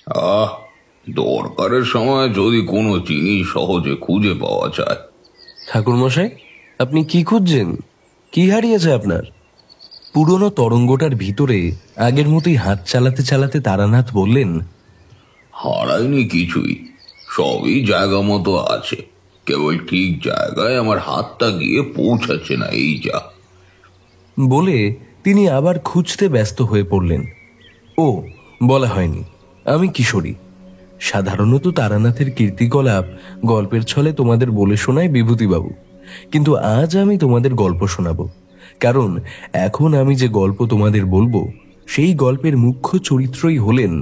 আহ, দরকারের সময় যদি কোনো জিনিস সহজে খুঁজে পাওয়া যায়। ঠাকুরমশাই, আপনি কি খুঁজছেন? কি হারিয়েছে আপনার? পুরনো তরঙ্গটার ভিতরে আগের মতোই হাত চালাতে চালাতে তারানাথ বললেন, হারায়নি কিছুই, সবই জায়গা মতো আছে, কেবল ঠিক জায়গায় আমার হাতটা গিয়ে পৌঁছাচ্ছে না, এই যা। বলে তিনি আবার খুঁজতে ব্যস্ত হয়ে পড়লেন। ও, বলা হয়নি, আমি কিশোরী। সাধারণত তারানাথের কীর্তিকলাপ গল্পের ছলে তোমাদের বলে শোনায় বিভূতিবাবু, কিন্তু আজ আমি তোমাদের গল্প শোনাব। কারণ এখন আমি যে গল্প তোমাদের বলবো সেই গল্পের মুখ্য চরিত্রই হলেন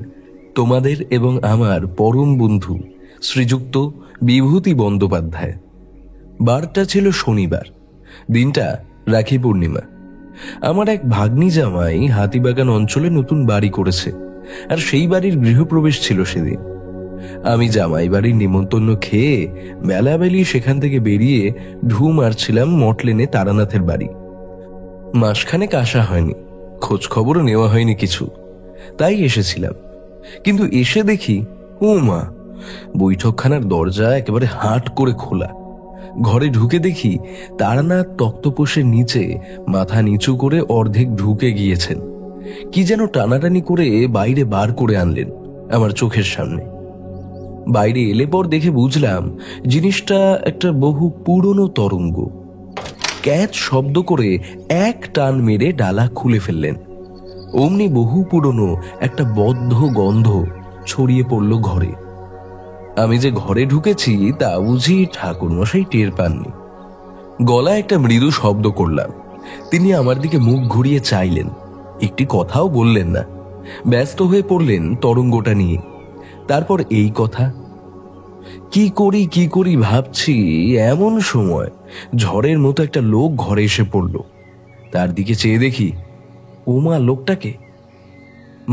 তোমাদের এবং আমার পরম বন্ধু শ্রীযুক্ত বিভূতি বন্দ্যোপাধ্যায়। বারটা ছিল শনিবার, দিনটা রাখি পূর্ণিমা। আমার এক ভাগ্নি জামাই হাতিবাগান অঞ্চলে নতুন বাড়ি করেছে, আর সেই বাড়ির গৃহপ্রবেশ ছিল সেদিন। আমি জামাই বাড়ির নিমন্ত্রণ খেয়ে বেলাবেলি সেখান থেকে বেরিয়ে ঢু মারছিলাম মটলেনে তারানাথের বাড়ি। মাসখানেক আসা হয়নি, খোঁজ খবরও নেওয়া হয়নি কিছু, তাই এসেছিলাম। কিন্তু এসে দেখি, ও মা, বৈঠকখানার দরজা একেবারে হাট করে খোলা। ঘরে ঢুকে দেখি তারানাথ তক্তপোষের নিচে মাথা নিচু করে অর্ধেক ঢুকে গিয়েছেন। কি যেন টানাটানি করে বাইরে বার করে আনলেন আমার চোখের সামনে। বাইরে এলে পর দেখে বুঝলাম জিনিসটা একটা বহু পুরনো তরঙ্গ। ক্যাচ শব্দ করে এক টান মেরে ডালা খুলে ফেললেন। অমনি বহু পুরনো একটা বদ্ধ গন্ধ ছড়িয়ে পড়ল ঘরে। আমি যে ঘরে ঢুকেছি তা বুঝি ঠাকুরমশাই টের পাননি। গলায় একটা মৃদু শব্দ করলাম। তিনি আমার দিকে মুখ ঘুরিয়ে চাইলেন, একটি কথাও বললেন না। ব্যস্ত হয়ে পড়লেন তরঙ্গটা নিয়ে। তারপর এই কথা, কি করি ভাবছি, এমন সময় ঝড়ের মতো একটা লোক ঘরে এসে পড়ল। তার দিকে চেয়ে দেখি, ওমা, লোকটাকে!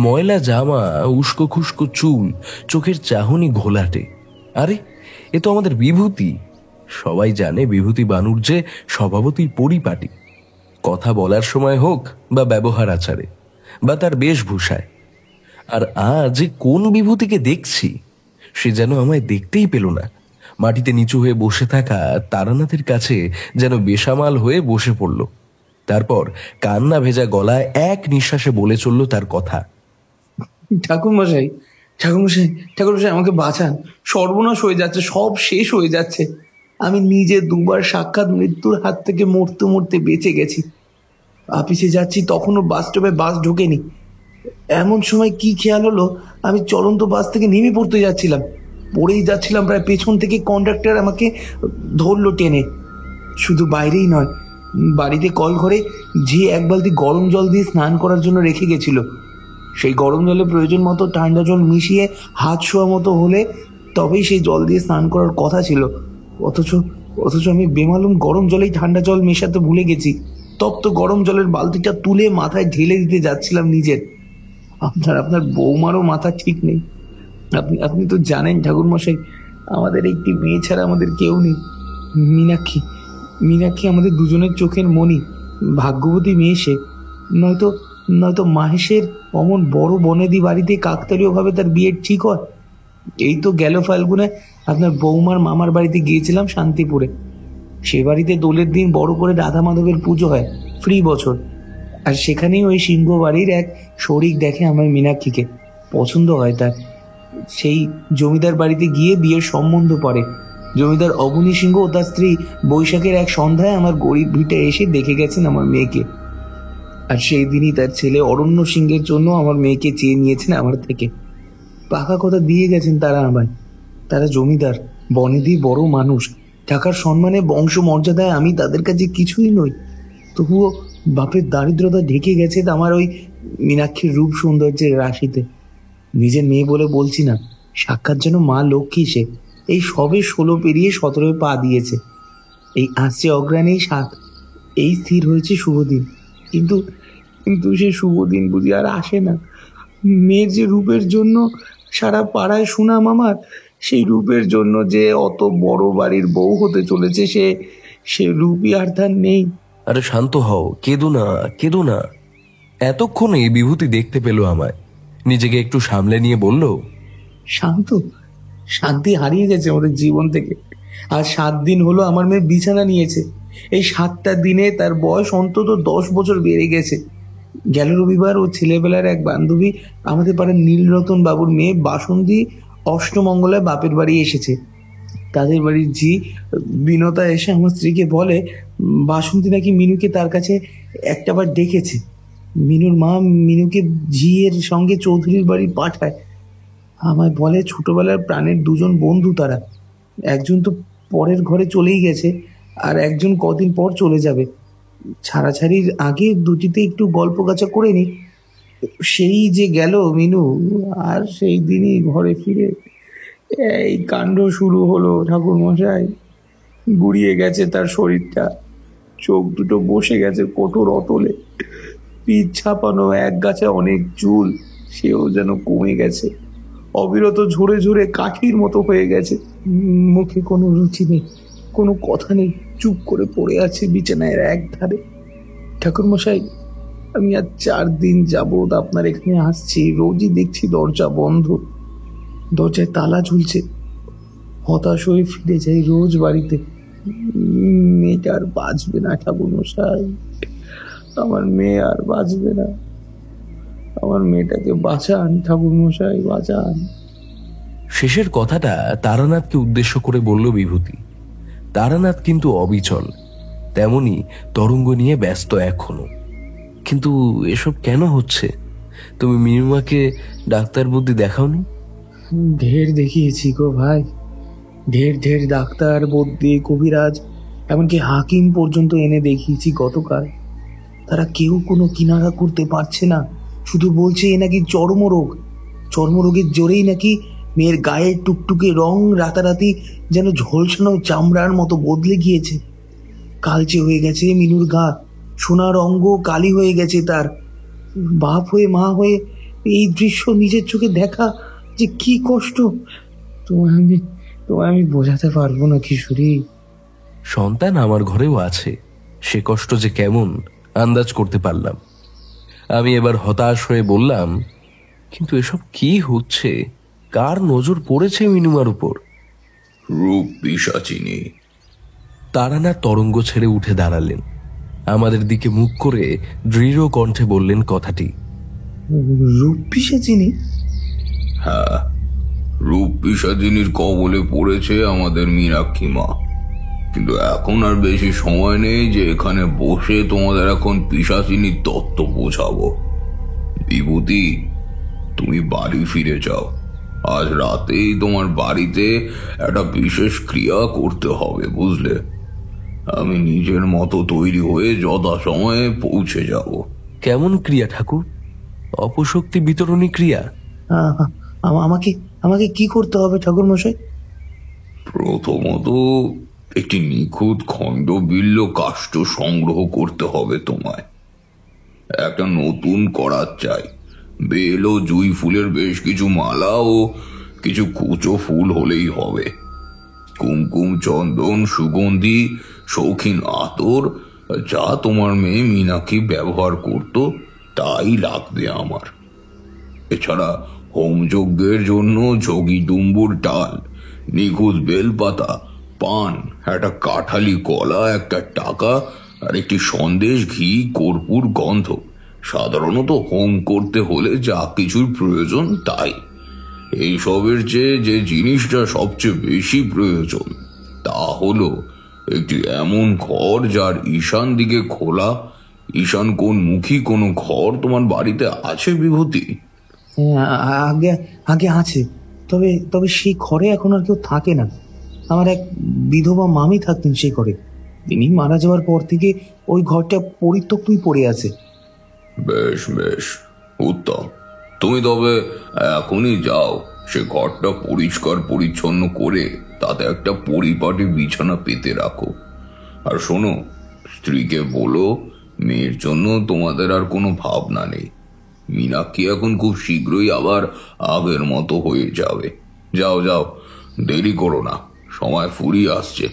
ময়লা জামা, উস্কো খুস্কো চুল, চোখের চাহনি ঘোলাটে। আরে, এ তো আমাদের বিভূতি। সবাই জানে বিভূতি বানুর যে স্বভাবতই পরিপাটি, কথা বলার সময় হোক বা ব্যবহার আচারে বা তার বেশভূষায়। আর আজ কোন বিভূতিকে দেখছি, সে যেন আমায় দেখতেই পেল না। মাটিতে নিচু হয়ে বসে থাকা তারানাথের কাছে যেন বেসামাল হয়ে বসে পড়ল। তারপর কান্না ভেজা গলায় এক নিঃশ্বাসে বলে চলল তার কথা। ঠাকুরমশাই, ঠাকুরমশাই, ঠাকুরমশাই, আমাকে বাঁচান, সর্বনাশ হয়ে যাচ্ছে, সব শেষ হয়ে যাচ্ছে। আমি নিজে দুবার সাক্ষাৎ মৃত্যুর হাত থেকে মরতে মরতে বেঁচে গেছি। অফিসে যাচ্ছি, তখনও বাস স্টপে বাস ঢোকেনি। এমন সময় কি খেয়াল হলো, আমি চলন্ত বাস থেকে নেমে পড়তে যাচ্ছিলাম, পড়েই যাচ্ছিলাম, প্রায় পেছন থেকে কন্ডাক্টর আমাকে ধরলো টেনে। শুধু বাইরেই নয়, বাড়িতে কল ঘরে যে এক বালতি গরম জল দিয়ে স্নান করার জন্য রেখে গেছিল, সেই গরম জলে প্রয়োজন মতো ঠান্ডা জল মিশিয়ে হাত শোয়া মতো হলে তবেই সেই জল দিয়ে স্নান করার কথা ছিল। অথচ অথচ আমি বেমালুম গরম জলেই ঠান্ডা জল মেশাতে ভুলে গেছি। তপ্ত গরম জলের বালতিটা তুলে মাথায় ঢেলে দিতে যাচ্ছিলাম নিজের। আপনার বৌমারও মাথা ঠিক নেই। আপনি তো জানেন ঠাকুরমশাই, আমাদের একটি মেয়ে ছাড়া আমাদের কেউ নেই। মীনাক্ষী, মীনাক্ষী আমাদের দুজনের চোখের মণি, ভাগ্যবতী মেয়ে সে। নয়তো নয়তো মাহেশের অমন বড় বনেদি বাড়িতে কাকতালীয়ভাবে তার বিয়ের ঠিক হয়। এই তো গেল ফাল্গুনে আপনার বৌমার মামার বাড়িতে গিয়েছিলাম শান্তিপুরে। সে বাড়িতে দোলের দিন বড় করে রাধা মাধবের পুজো হয়, ফ্রি বছর। আর সেখানেই ওই সিংহ বাড়ির এক শরিক দেখে আমার মীনাক্ষীকে, পছন্দ হয় তার। সেই জমিদার বাড়িতে গিয়ে বিয়ের সম্বন্ধ পড়ে। জমিদার অবনী সিংহ ও তার স্ত্রী বৈশাখের এক সন্ধ্যায় আমার গরিব ভিটে এসে দেখে গেছেন আমার মেয়েকে। আর সেই দিনই তার ছেলে অরণ্য সিংহের জন্য আমার মেয়েকে চেয়ে নিয়েছেন আমার থেকে। পাকা কথা দিয়ে গেছেন তারা আমায়। তারা জমিদার, বনেদি বড় মানুষ, টাকার সম্মানে বংশ মর্যাদায় আমি তাদের কাছে কিছুই নই। তবুও বাপের দারিদ্রতা ঢেকে গেছে আমার ওই মীনাক্ষীর রূপ সৌন্দর্যের রাশিতে। নিজের মেয়ে বলে বলছি না, সাক্ষাৎ যেন মা লক্ষ্মী সে। এই সবে 16 পেরিয়ে 17 পা দিয়েছে। এই আসছে অগ্রাণেই 7, এই স্থির হয়েছে শুভদিন। কিন্তু কিন্তু সে শুভদিন বুঝি আর আসে না। মেয়ের যে রূপের জন্য সারা পাড়ায় সুনাম আমার, সেই রূপের জন্য যে অত বড় বাড়ির বউ হতে চলেছে, সে রূপই আর তার নেই। আরে শান্ত হও, কেঁদো না, কেঁদো না। এতক্ষণে বিভূতি দেখতে পেল আমায়, নিজেকে একটু সামলে নিয়ে বলল, শান্ত, শান্তি হারিয়ে গেছে আমাদের জীবন থেকে। আর 7 দিন হলো আমার মেয়ে বিছানা নিয়েছে। এই 7টা দিনে তার বয়স অন্তত 10 বছর বেড়ে গেছে। গেল রবিবার ও ছেলেবেলার এক বান্ধবী, আমাদের পাড়ার নীলরতন বাবুর মেয়ে বাসন্তী, অষ্টমঙ্গলায় বাপের বাড়ি এসেছে। তাদের বাড়ির ঝি বিনতা এসে আমার স্ত্রীকে বলে বাসন্তী নাকি মিনুকে তার কাছে একটাবার ডেকেছে। মিনুর মা মিনুকে ঝিয়ের সঙ্গে চৌধুরীর বাড়ি পাঠায়। আমায় বলে ছোটবেলার প্রাণের দুজন বন্ধু তারা। একজন তো পরের ঘরে চলেই গেছে, আর একজন কদিন পর চলে যাবে। ছাড়াছাড়ির আগে দুটিতে একটু গল্প গাছা করে নি। সেই যে গেল মিনু, আর সেই দিনই ঘরে ফিরে এই কাণ্ড শুরু হলো ঠাকুর মশাই। গুড়িয়ে গেছে তার শরীরটা, চোখ দুটো বসে গেছে কঠোর অতলে, পিঠ ছাপানো, এক গাছে অনেক চুল, সেও যেন কমে গেছে, অবিরত ঝরে ঝরে কাঠির মতো হয়ে গেছে। মুখে কোনো রুচি নেই, কোনো কথা নেই, চুপ করে পড়ে আছে বিছানায় এক ধারে। ঠাকুর মশাই, আমি আজ 4 দিন যাবৎ আপনার এখানে আসছি, রোজই দেখছি দরজা বন্ধ, দরজায় তালা ঝুলছে। হতাশ হয়ে ফিরে যাই রোজ বাড়িতে। মেয়েটা আর বাঁচবে না ঠাকুর মশাই, আমার মেয়ে আর বাঁচবে না। আমার মেয়েটাকে বাঁচান ঠাকুর মশাই, বাঁচান। শেষের কথাটা তারানাথকে উদ্দেশ্য করে বলল বিভূতি। তারানাথ কিন্তু অবিচল, তেমনি তরঙ্গ নিয়ে ব্যস্ত এখনো। কিন্তু এসব কেন হচ্ছে? তুমি মিনুমাকে ডাক্তার বুদ্ধি দেখাওনি? ঢের দেখিয়েছি গো ভাই, ঢের ঢের ডাক্তার, বদ্যি, কবিরাজ, এমনকি হাকিম পর্যন্ত এনে দেখিয়েছি গতকাল। তারা কেউ কোনো কিনারা করতে পারছে না। শুধু বলছে এ নাকি চর্মরোগ। চর্মরোগের জোরেই নাকি মেয়ের গায়ের টুকটুকে রং রাতারাতি যেন ঝলসানো চামড়ার মতো বদলে গিয়েছে। কালচে হয়ে গেছে মিনুর গা, সোনার অঙ্গ কালি হয়ে গেছে তার। বাপ হয়ে মা হয়ে এই দৃশ্য নিজের চোখে দেখা যে কি কষ্ট, তোমায় আমি বোঝাতে পারবো না কিশোরী। সন্তান আমার ঘরেও আছে, সে কষ্ট যে কেমন আন্দাজ করতে পারলাম। আমি এবার হতাশ হয়ে বললাম, কিন্তু এসব কি হচ্ছে? কার নজর পড়েছে মিনুমার উপর? রূপ পিশাচিনী। তারানাথ তরঙ্গ ছেড়ে উঠে দাঁড়ালেন, আমাদের দিকে মুখ করে দৃঢ় কণ্ঠে বললেন কথাটি। রূপ পিশাচিনী? হ্যাঁ, রূপ পিশাচিনীর কবলে পড়েছে আমাদের মীনাক্ষী মা। কিন্তু এখন আর বেশি সময় নেই যে এখানে বসে তোমাদের এখন পিশাচিনীর তত্ত্ব বোঝাবো। বিভূতি, তুমি বাড়ি ফিরে যাও। আজ রাতেই তোমার বাড়িতে একটা বিশেষ ক্রিয়া করতে হবে, বুঝলে? আমি নিজের মতো তৈরি হয়ে যথাসময়ে পৌঁছে যাব। কেমন ক্রিয়া ঠাকুর? অপশক্তি বিতরণী ক্রিয়া? আমাকে আমাকে কি করতে হবে ঠাকুর মশাই? প্রথমত একটি নিখুঁত খণ্ডবিল্ল কাষ্ঠ সংগ্রহ করতে হবে তোমায়। একটা নতুন করাত চাই, বেল ও জুঁই ফুলের বেশ কিছু মালা ও কিছু কুচো ফুল হলেই হবে। কুমকুম, চন্দন, সুগন্ধি, শৌখিন আতর, যা তোমার মেয়ে মীনাক্ষী ব্যবহার করত তাই লাগবে আমার। এছাড়া হোমযজ্ঞের জন্য যোগী ডুম্বুর ডাল, নিখুঁত বেলপাতা, পান, একটা কাঠালি কলা, একটা টাকা, আর একটি সন্দেশ, ঘি, কর্পূর, গন্ধ। সাধারণত হোম করতে হলে যা কিছুর প্রয়োজন তাই। এইসবের চেয়ে যে জিনিসটা সবচেয়ে বেশি প্রয়োজন তা হলো একটি এমন ঘর যার ঈশান দিকে খোলা। ঈশান কোন মুখী কোনো ঘর তোমার বাড়িতে আছে বিভূতি? আগে আগে আছে, তবে তবে সেই ঘরে এখন আর কেউ থাকে না। আমার এক বিধবা মামি থাকতেন সেই ঘরে। তিনি মারা যাওয়ার পর থেকে ওই ঘরটা পরিত্যক্তই পড়ে আছে। বেশ বেশ, উত্তম। তুমি তবে এখনই যাও, সে ঘরটা পরিষ্কার পরিচ্ছন্ন করে তাতে একটা পরিপাটি বিছানা পেতে রাখো। আর শোনো, স্ত্রীকে বলো মেয়ের জন্য তোমাদের আর কোনো ভাবনা নেই। মীনাক্ষী এখন খুব শীঘ্রই আবার আগের মতো হয়ে যাবে। যাও যাও, দেরি করো না, সময় ফুরিয়ে আসছে।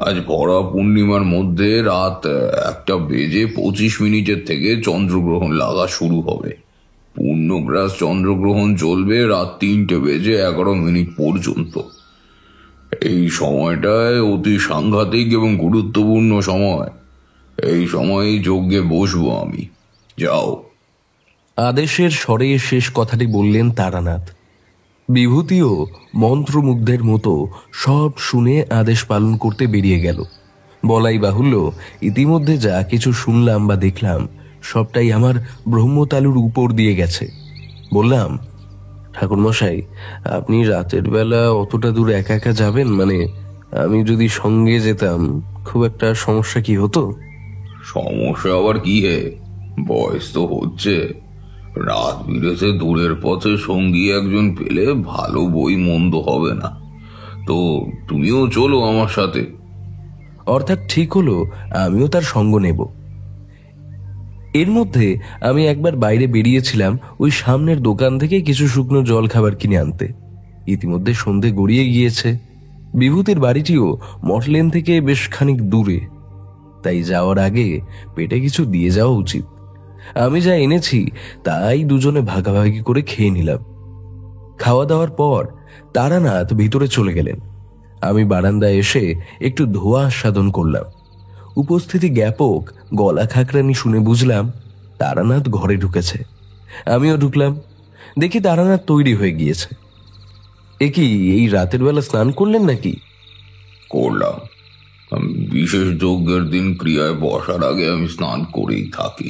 আজ ভরা পূর্ণিমার মধ্যে রাত 1:25 থেকে চন্দ্রগ্রহণ লাগা শুরু হবে। পূর্ণগ্রাস চন্দ্রগ্রহণ চলবে রাত 3:11 পর্যন্ত। এই সময়টায় অতি সাংঘাতিক এবং গুরুত্বপূর্ণ সময়। এই সময়ে যজ্ঞে বসবো আমি। যাও। আদেশের স্বরে শেষ কথাটি বললেন তারানাথ। বিভূতিও মন্ত্রমুগ্ধের মতো সব শুনে আদেশ পালন করতে বেরিয়ে গেল। বলাই বাহুল্য, ইতিমধ্যে যা কিছু শুনলাম বা দেখলাম সবটাই আমার ব্রহ্মতালুর উপর দিয়ে গেছে। বললাম, ঠাকুরমশাই, আপনি রাতের বেলা অতটা দূর একা একা যাবেন? মানে আমি যদি সঙ্গে যেতাম খুব একটা সমস্যা কি হতো? সমস্যা আবার কি হে, বয়স তো হচ্ছে। রাত বিরেতে দূরের পথে সঙ্গী একজন পেলে ভালো বই মন্দ হবে না। তো তুমিও চলো আমার সাথে। অর্থাৎ ঠিক হলো আমিও তার সঙ্গ নেব। এর মধ্যে আমি একবার বাইরে বেরিয়েছিলাম ওই সামনের দোকান থেকে কিছু শুকনো জল খাবার কিনে আনতে। ইতিমধ্যে সন্ধে গড়িয়ে গিয়েছে। বিভূতির বাড়িটিও মঠলেন থেকে বেশ খানিক দূরে, তাই যাওয়ার আগে পেটে কিছু দিয়ে যাওয়া উচিত। আমি যা এনেছি তাই দুজনে ভাগাভাগি করে খেয়ে নিলাম। খাওয়া দাওয়ার পর তারানাথ ভিতরে চলে গেলেন। আমি বারান্দায় এসে একটু ধোঁয়া আস্বাদন করলাম। উপস্থিতি জ্ঞাপক গলা খাকরানি শুনে বুঝলাম তারানাথ ঘরে ঢুকেছে। আমিও ঢুকলাম। দেখি তারানাথ তৈরি হয়ে গিয়েছে। এ কি, এই রাতের বেলা স্নান করলেন নাকি? করলাম। আমি বিশেষ যজ্ঞের দিন ক্রিয়ায় বসার আগে আমি স্নান করেই থাকি।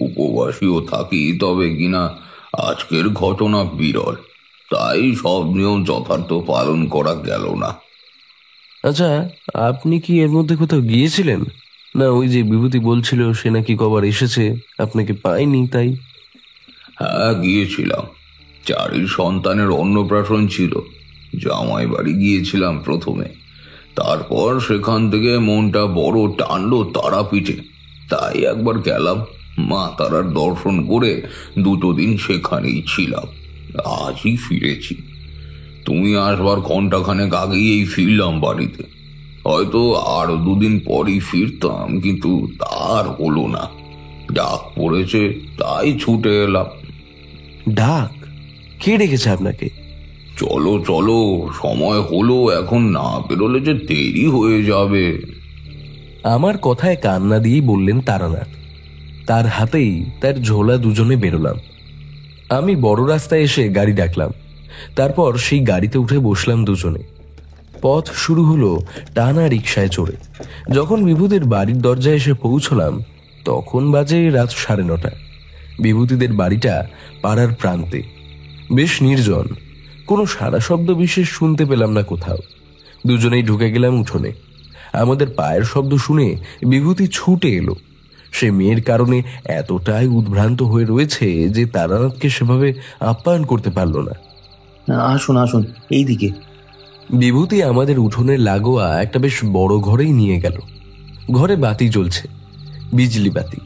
উপবাসীও থাকি, তবে কিনা আজকের ঘটনা বিরল, তাই সব নিয়ম যথার্থ পালন করা গেল না। আচ্ছা, আপনি কি এর মধ্যে কোথাও গিয়েছিলেন? না, ওই যে বিভূতি বলছিল সে নাকি কবার এসেছে, আপনাকে পায়নি তাই। হ্যাঁ, গিয়েছিলাম। চারির সন্তানের অন্নপ্রাশন ছিল। জামাই বাড়ি গিয়েছিলাম প্রথমে, তারপর সেখান থেকে মনটা বড় টানলো তারাপীঠে, তাই একবার গেলাম। মা তারার দর্শন করে 2 দিন সেখানেই ছিলাম। আজই ফিরেছি। তুমি আসবার ঘন্টাখানেক আগেই ফিরলাম বাড়িতে। হয়তো আর 2 দিন পরই ফিরতাম, কিন্তু তার হলো না। ডাক পড়েছে, তাই ছুটে এলাম। ডাক? কে ডেকেছে আপনাকে? চলো চলো, সময় হলো, এখন না বেরোলে যে দেরি হয়ে যাবে। আমার কথায় কান্না দিয়েই বললেন তারানাথ। তার হাতেই তার ঝোলা দুজনে বেরোলাম। আমি বড় রাস্তায় এসে গাড়ি ডাকলাম। তারপর সেই গাড়িতে উঠে বসলাম দুজনে। পথ শুরু হলো টানা রিকশায় চড়ে। যখন বিভূতির বাড়ির দরজায় এসে পৌঁছলাম তখন বাজে রাত 9:30। বিভূতিদের বাড়িটা পাড়ার প্রান্তে, বেশ নির্জন। কোনো সারা শব্দ বিশেষ শুনতে পেলাম না কোথাও। দুজনেই ঢুকে গেলাম উঠোনে। আমাদের পায়ের শব্দ শুনে বিভূতি ছুটে এলো। সে মেয়ের কারণে এতটাই উদ্ভ্রান্ত হয়ে রয়েছে যে তারানাথকে সেভাবে আপ্যায়ন করতে পারল না। আসুন আসুন, এইদিকে। বিভূতি আমাদের উঠোনের লাগোয়া একটা বেশ বড় ঘরেই নিয়ে গেল। ঘরে বাতি জ্বলছে, বিজলি বাতি।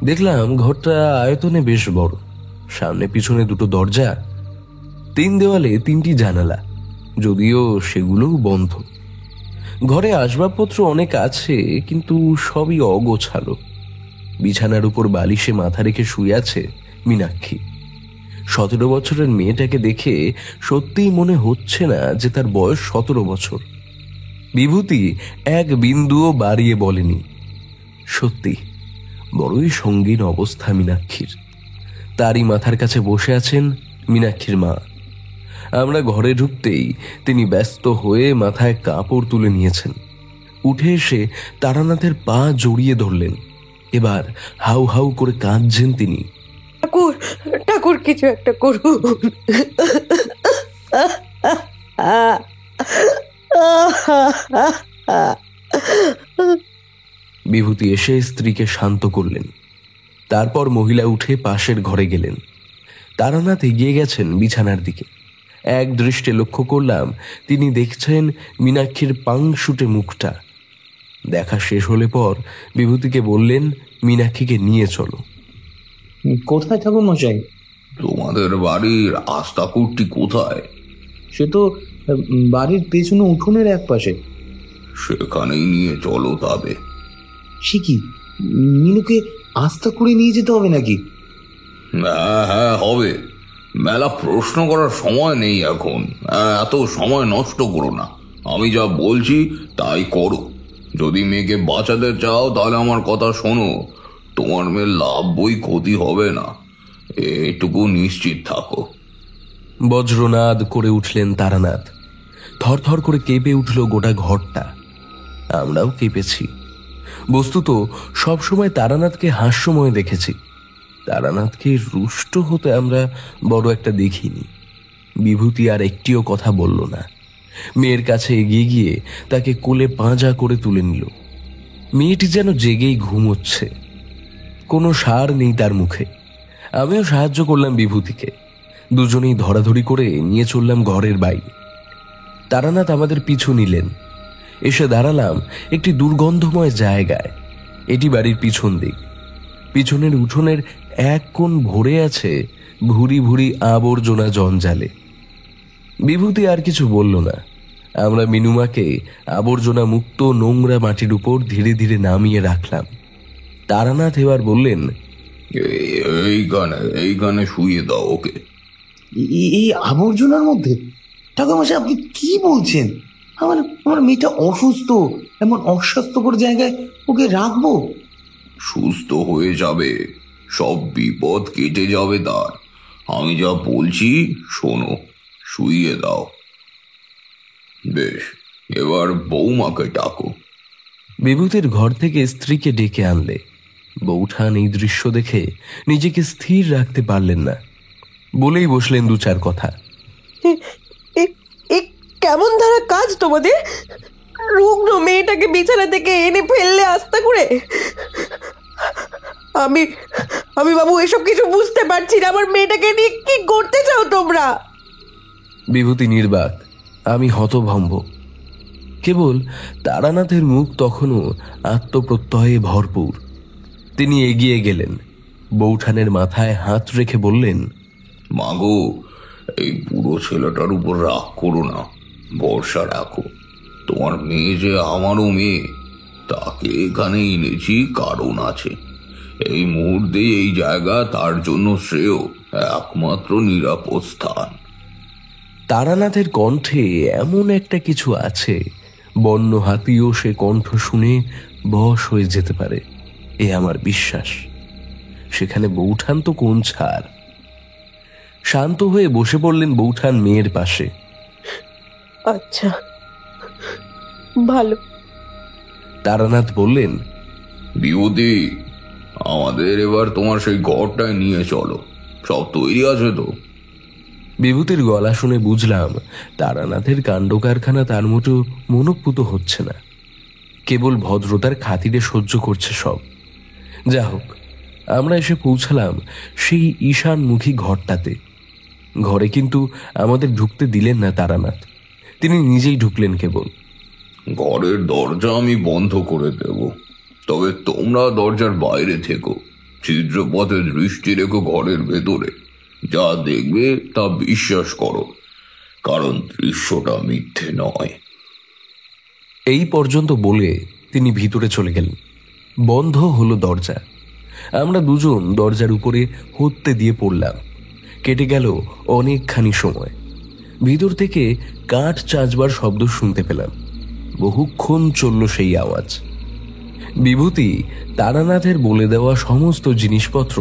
দেখলাম ঘরটা আয়তনে বেশ বড়। সামনে পিছনে 2 দরজা, 3 দেওয়ালে 3টি জানালা, যদিও সেগুলোও বন্ধ। ঘরে আসবাবপত্র অনেক আছে, কিন্তু সবই অগোছালো। বিছানার উপর বালিশে মাথা রেখে শুয়ে আছে মীনাক্ষী। 17 বছরের মেয়েটাকে দেখে সত্যিই মনে হচ্ছে না যে তার বয়স 17 বছর। বিভূতি এক বিন্দুও বাড়িয়ে বলেনি। সত্যি বড়ই সঙ্গীন অবস্থা মীনাক্ষীর। তারই মাথার কাছে বসে আছেন মীনাক্ষীর মা। আমরা ঘরে ঢুকতেই তিনি ব্যস্ত হয়ে মাথায় কাপড় তুলে নিয়েছেন। উঠে এসে তারানাথের পা জড়িয়ে ধরলেন। এবার হাউ হাউ করে কাঁদছেন তিনি। ঠাকুর, ঠাকুর, কিছু একটা করুন। বিভূতি এসে স্ত্রীকে শান্ত করলেন। তারপর মহিলা উঠে পাশের ঘরে গেলেন। তারানাথ এগিয়ে গেছেন বিছানার দিকে। এক দৃষ্টে লক্ষ্য করলাম তিনি দেখছেন মীনাক্ষীর পাংশুটে মুখটা। দেখা শেষ হলে পর বিভূতিকে বললেন, মীনাক্ষীকে নিয়ে চলো। কোথায় ঠাকুর মশাই? তোমাদের বাড়ির আস্তাকুরটি কোথায়? সে তো বাড়ির পেছনে উঠোনের এক পাশে। সেখানেই নিয়ে চলো তবে। সে কি, মিনুকে আস্থা করে নিয়ে যেতে হবে নাকি? হ্যাঁ হ্যাঁ হবে। মেলা প্রশ্ন করার সময় নেই এখন। এত সময় নষ্ট করো না, আমি যা বলছি তাই করো। যদি মেয়েকে বাঁচাতে চাও তাহলে আমার কথা শোনো, তোমার মেয়ের লাভ বই ক্ষতি হবে না, এটুকু নিশ্চিত থাকো। বজ্রনাদ করে উঠলেন তারানাথ। থরথর করে কেঁপে উঠল গোটা ঘরটা। আমরাও কেঁপেছি। বস্তুত সবসময় তারানাথকে হাস্যময় দেখেছি, তারানাথকে রুষ্ট হতে আমরা বড় একটা দেখিনি। বিভূতি আর একটিও কথা বলল না। মেয়ের কাছে এগিয়ে গিয়ে তাকে কোলে পাঁজা করে তুলে নিল। মেয়েটি যেন জেগেই ঘুমোচ্ছে, কোনো সার নেই তার মুখে। আমিও সাহায্য করলাম বিভূতিকে। দুজনেই ধরাধরি করে নিয়ে চললাম ঘরের বাইরে। তারানাথ আমাদের পিছু নিলেন। এসে দাঁড়ালাম একটি দুর্গন্ধময় জায়গায়। এটি বাড়ির পিছন দিক। পিছনের উঠোনের এক কোণ ভরে আছে ভুরি ভুরি আবর্জনা জঞ্জালে। বিভূতি আর কিছু বলল না। আমরা মিনুমাকে আবর্জনা মুক্ত নোংরা মাটির উপর ধীরে ধীরে নামিয়ে রাখলাম। তারানাথ এবার বললেন, এইখানে শুয়ে দাও ওকে। এই আবর্জনার মধ্যে? ঠাকুরমশাই, আপনি কি বলছেন? আমার আমার মেয়েটা অসুস্থ, এমন অস্বাস্থ্যকর জায়গায় ওকে রাখবো? সুস্থ হয়ে যাবে, সব বিপদ কেটে যাবে তার। আমি যা বলছি শোনো, শুইয়ে দাও। বেশ, এবার বৌমাকে ডাকো। বিভূতির ঘর থেকে স্ত্রীকে ডেকে আনলে। বৌঠান এই দৃশ্য দেখে নিজেকে স্থির রাখতে পারলেন না, বলেই বসলেন দু চার কথা। কেমন ধারা কাজ তোমাদের? রুগ্ন মেয়েটাকে বিছানা থেকে এনে ফেললে আস্তে করে। আমি আমি বাবু এসব কিছু বুঝতে পারছি না। আমার মেয়েটাকে নিয়ে কি করতে চাও তোমরা? বিভূতি নির্বাক, আমি হতভম্ব। কেবল তারানাথের মুখ তখনও আত্মপ্রত্যয়ে ভরপুর। তিনি এগিয়ে গেলেন, বৌঠানের মাথায় হাত রেখে বললেন, মাগো, এই বুড়ো ছেলেটার উপর রাগ করো না, ভরসা রাখো। তোমার মেয়ে যে আমারও মেয়ে, তাকে এখানে এনেছি কারণ আছে। এই মুহূর্তে এই জায়গা তার জন্য শ্রেয়, একমাত্র নিরাপদ স্থান। তারানাথের কণ্ঠে এমন একটা কিছু আছে, বন্য হাতিও সে কণ্ঠ শুনে বশ হয়ে যেতে পারে, এ আমার বিশ্বাস। সেখানে বৌঠান তো কোন ছাড়। শান্ত হয়ে বসে পড়লেন বৌঠান মেয়ের পাশে। আচ্ছা, ভালো। তারানাথ বললেন, বিভূতি, আমাদের এবার তোমার সেই ঘরটায় নিয়ে চলো। সব তৈরি আছে তো? বিভূতির গলা শুনে বুঝলাম তারানাথের কাণ্ড কারখানা তার মতো মনোপুত হচ্ছে না, কেবল ভদ্রতার খাতিরে সহ্য করছে সব। যা হোক, আমরা এসে পৌঁছালাম সেই ঈশানমুখী ঘরটাতে। ঘরে কিন্তু আমাদের ঢুকতে দিলেন না তারানাথ, তিনি নিজেই ঢুকলেন কেবল। ঘরের দরজা আমি বন্ধ করে দেব, তবে তোমরা দরজার বাইরে থেকো, ছিদ্রপথে দৃষ্টি রেখো ঘরের ভেতরে। যা দেখবে তা বিশ্বাস করো, কারণ দৃশ্যটা মিথ্যে নয়। এই পর্যন্ত বলে তিনি ভিতরে চলে গেলেন। বন্ধ হলো দরজা। আমরা দুজন দরজার উপরে হত্যে দিয়ে পড়লাম। কেটে গেল অনেকখানি সময়। ভিতর থেকে কাঠ চাঁচবার শব্দ শুনতে পেলাম। বহুক্ষণ চলল সেই আওয়াজ। বিভূতি তারানাথের বলে দেওয়া সমস্ত জিনিসপত্র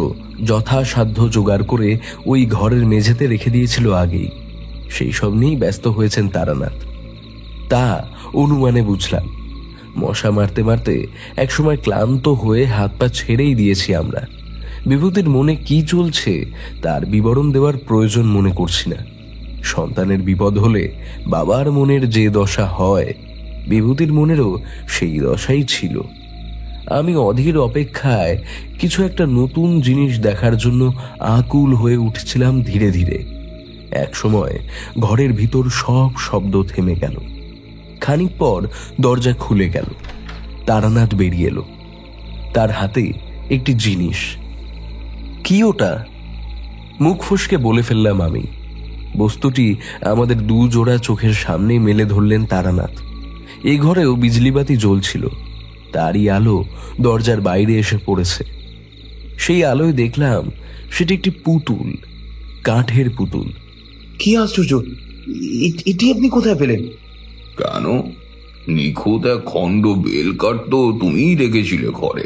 যথাসাধ্য জোগাড় করে ওই ঘরের মেঝেতে রেখে দিয়েছিল আগেই। সেই সব নিয়েই ব্যস্ত হয়েছেন তারানাথ, তা অনুমানে বুঝলাম। মশা মারতে মারতে একসময় ক্লান্ত হয়ে হাত পা ছেড়েই দিয়েছি আমরা। বিভূতির মনে কি চলছে তার বিবরণ দেওয়ার প্রয়োজন মনে করছি না। সন্তানের বিপদ হলে বাবার মনের যে দশা হয়, বিভূতির মনেরও সেই দশাই ছিল। আমি অধীর অপেক্ষায় কিছু একটা নতুন জিনিস দেখার জন্য আকুল হয়ে উঠছিলাম ধীরে ধীরে। একসময় ঘরের ভিতর সব শব্দ থেমে গেল। খানিক পর দরজা খুলে গেল। তারানাথ বেরিয়ে এলো, তার হাতে একটি জিনিস। কি ওটা? মুখ ফসকে বলে ফেললাম আমি। বস্তুটি আমাদের দু জোড়া চোখের সামনে মেলে ধরলেন তারানাথ। এই ঘরেও বিজলিবাতি জ্বলছিল, তারই আলো দরজার বাইরে এসে পড়েছে। সেই আলোয় দেখলাম সেটি একটি পুতুল, কাঠের পুতুল। কি আশ্চর্য! এটি আপনি কোথায় পেলেন? কেন, নিখুঁত এক খণ্ড বেলকাঠ তো তুমিই রেখেছিলে ঘরে।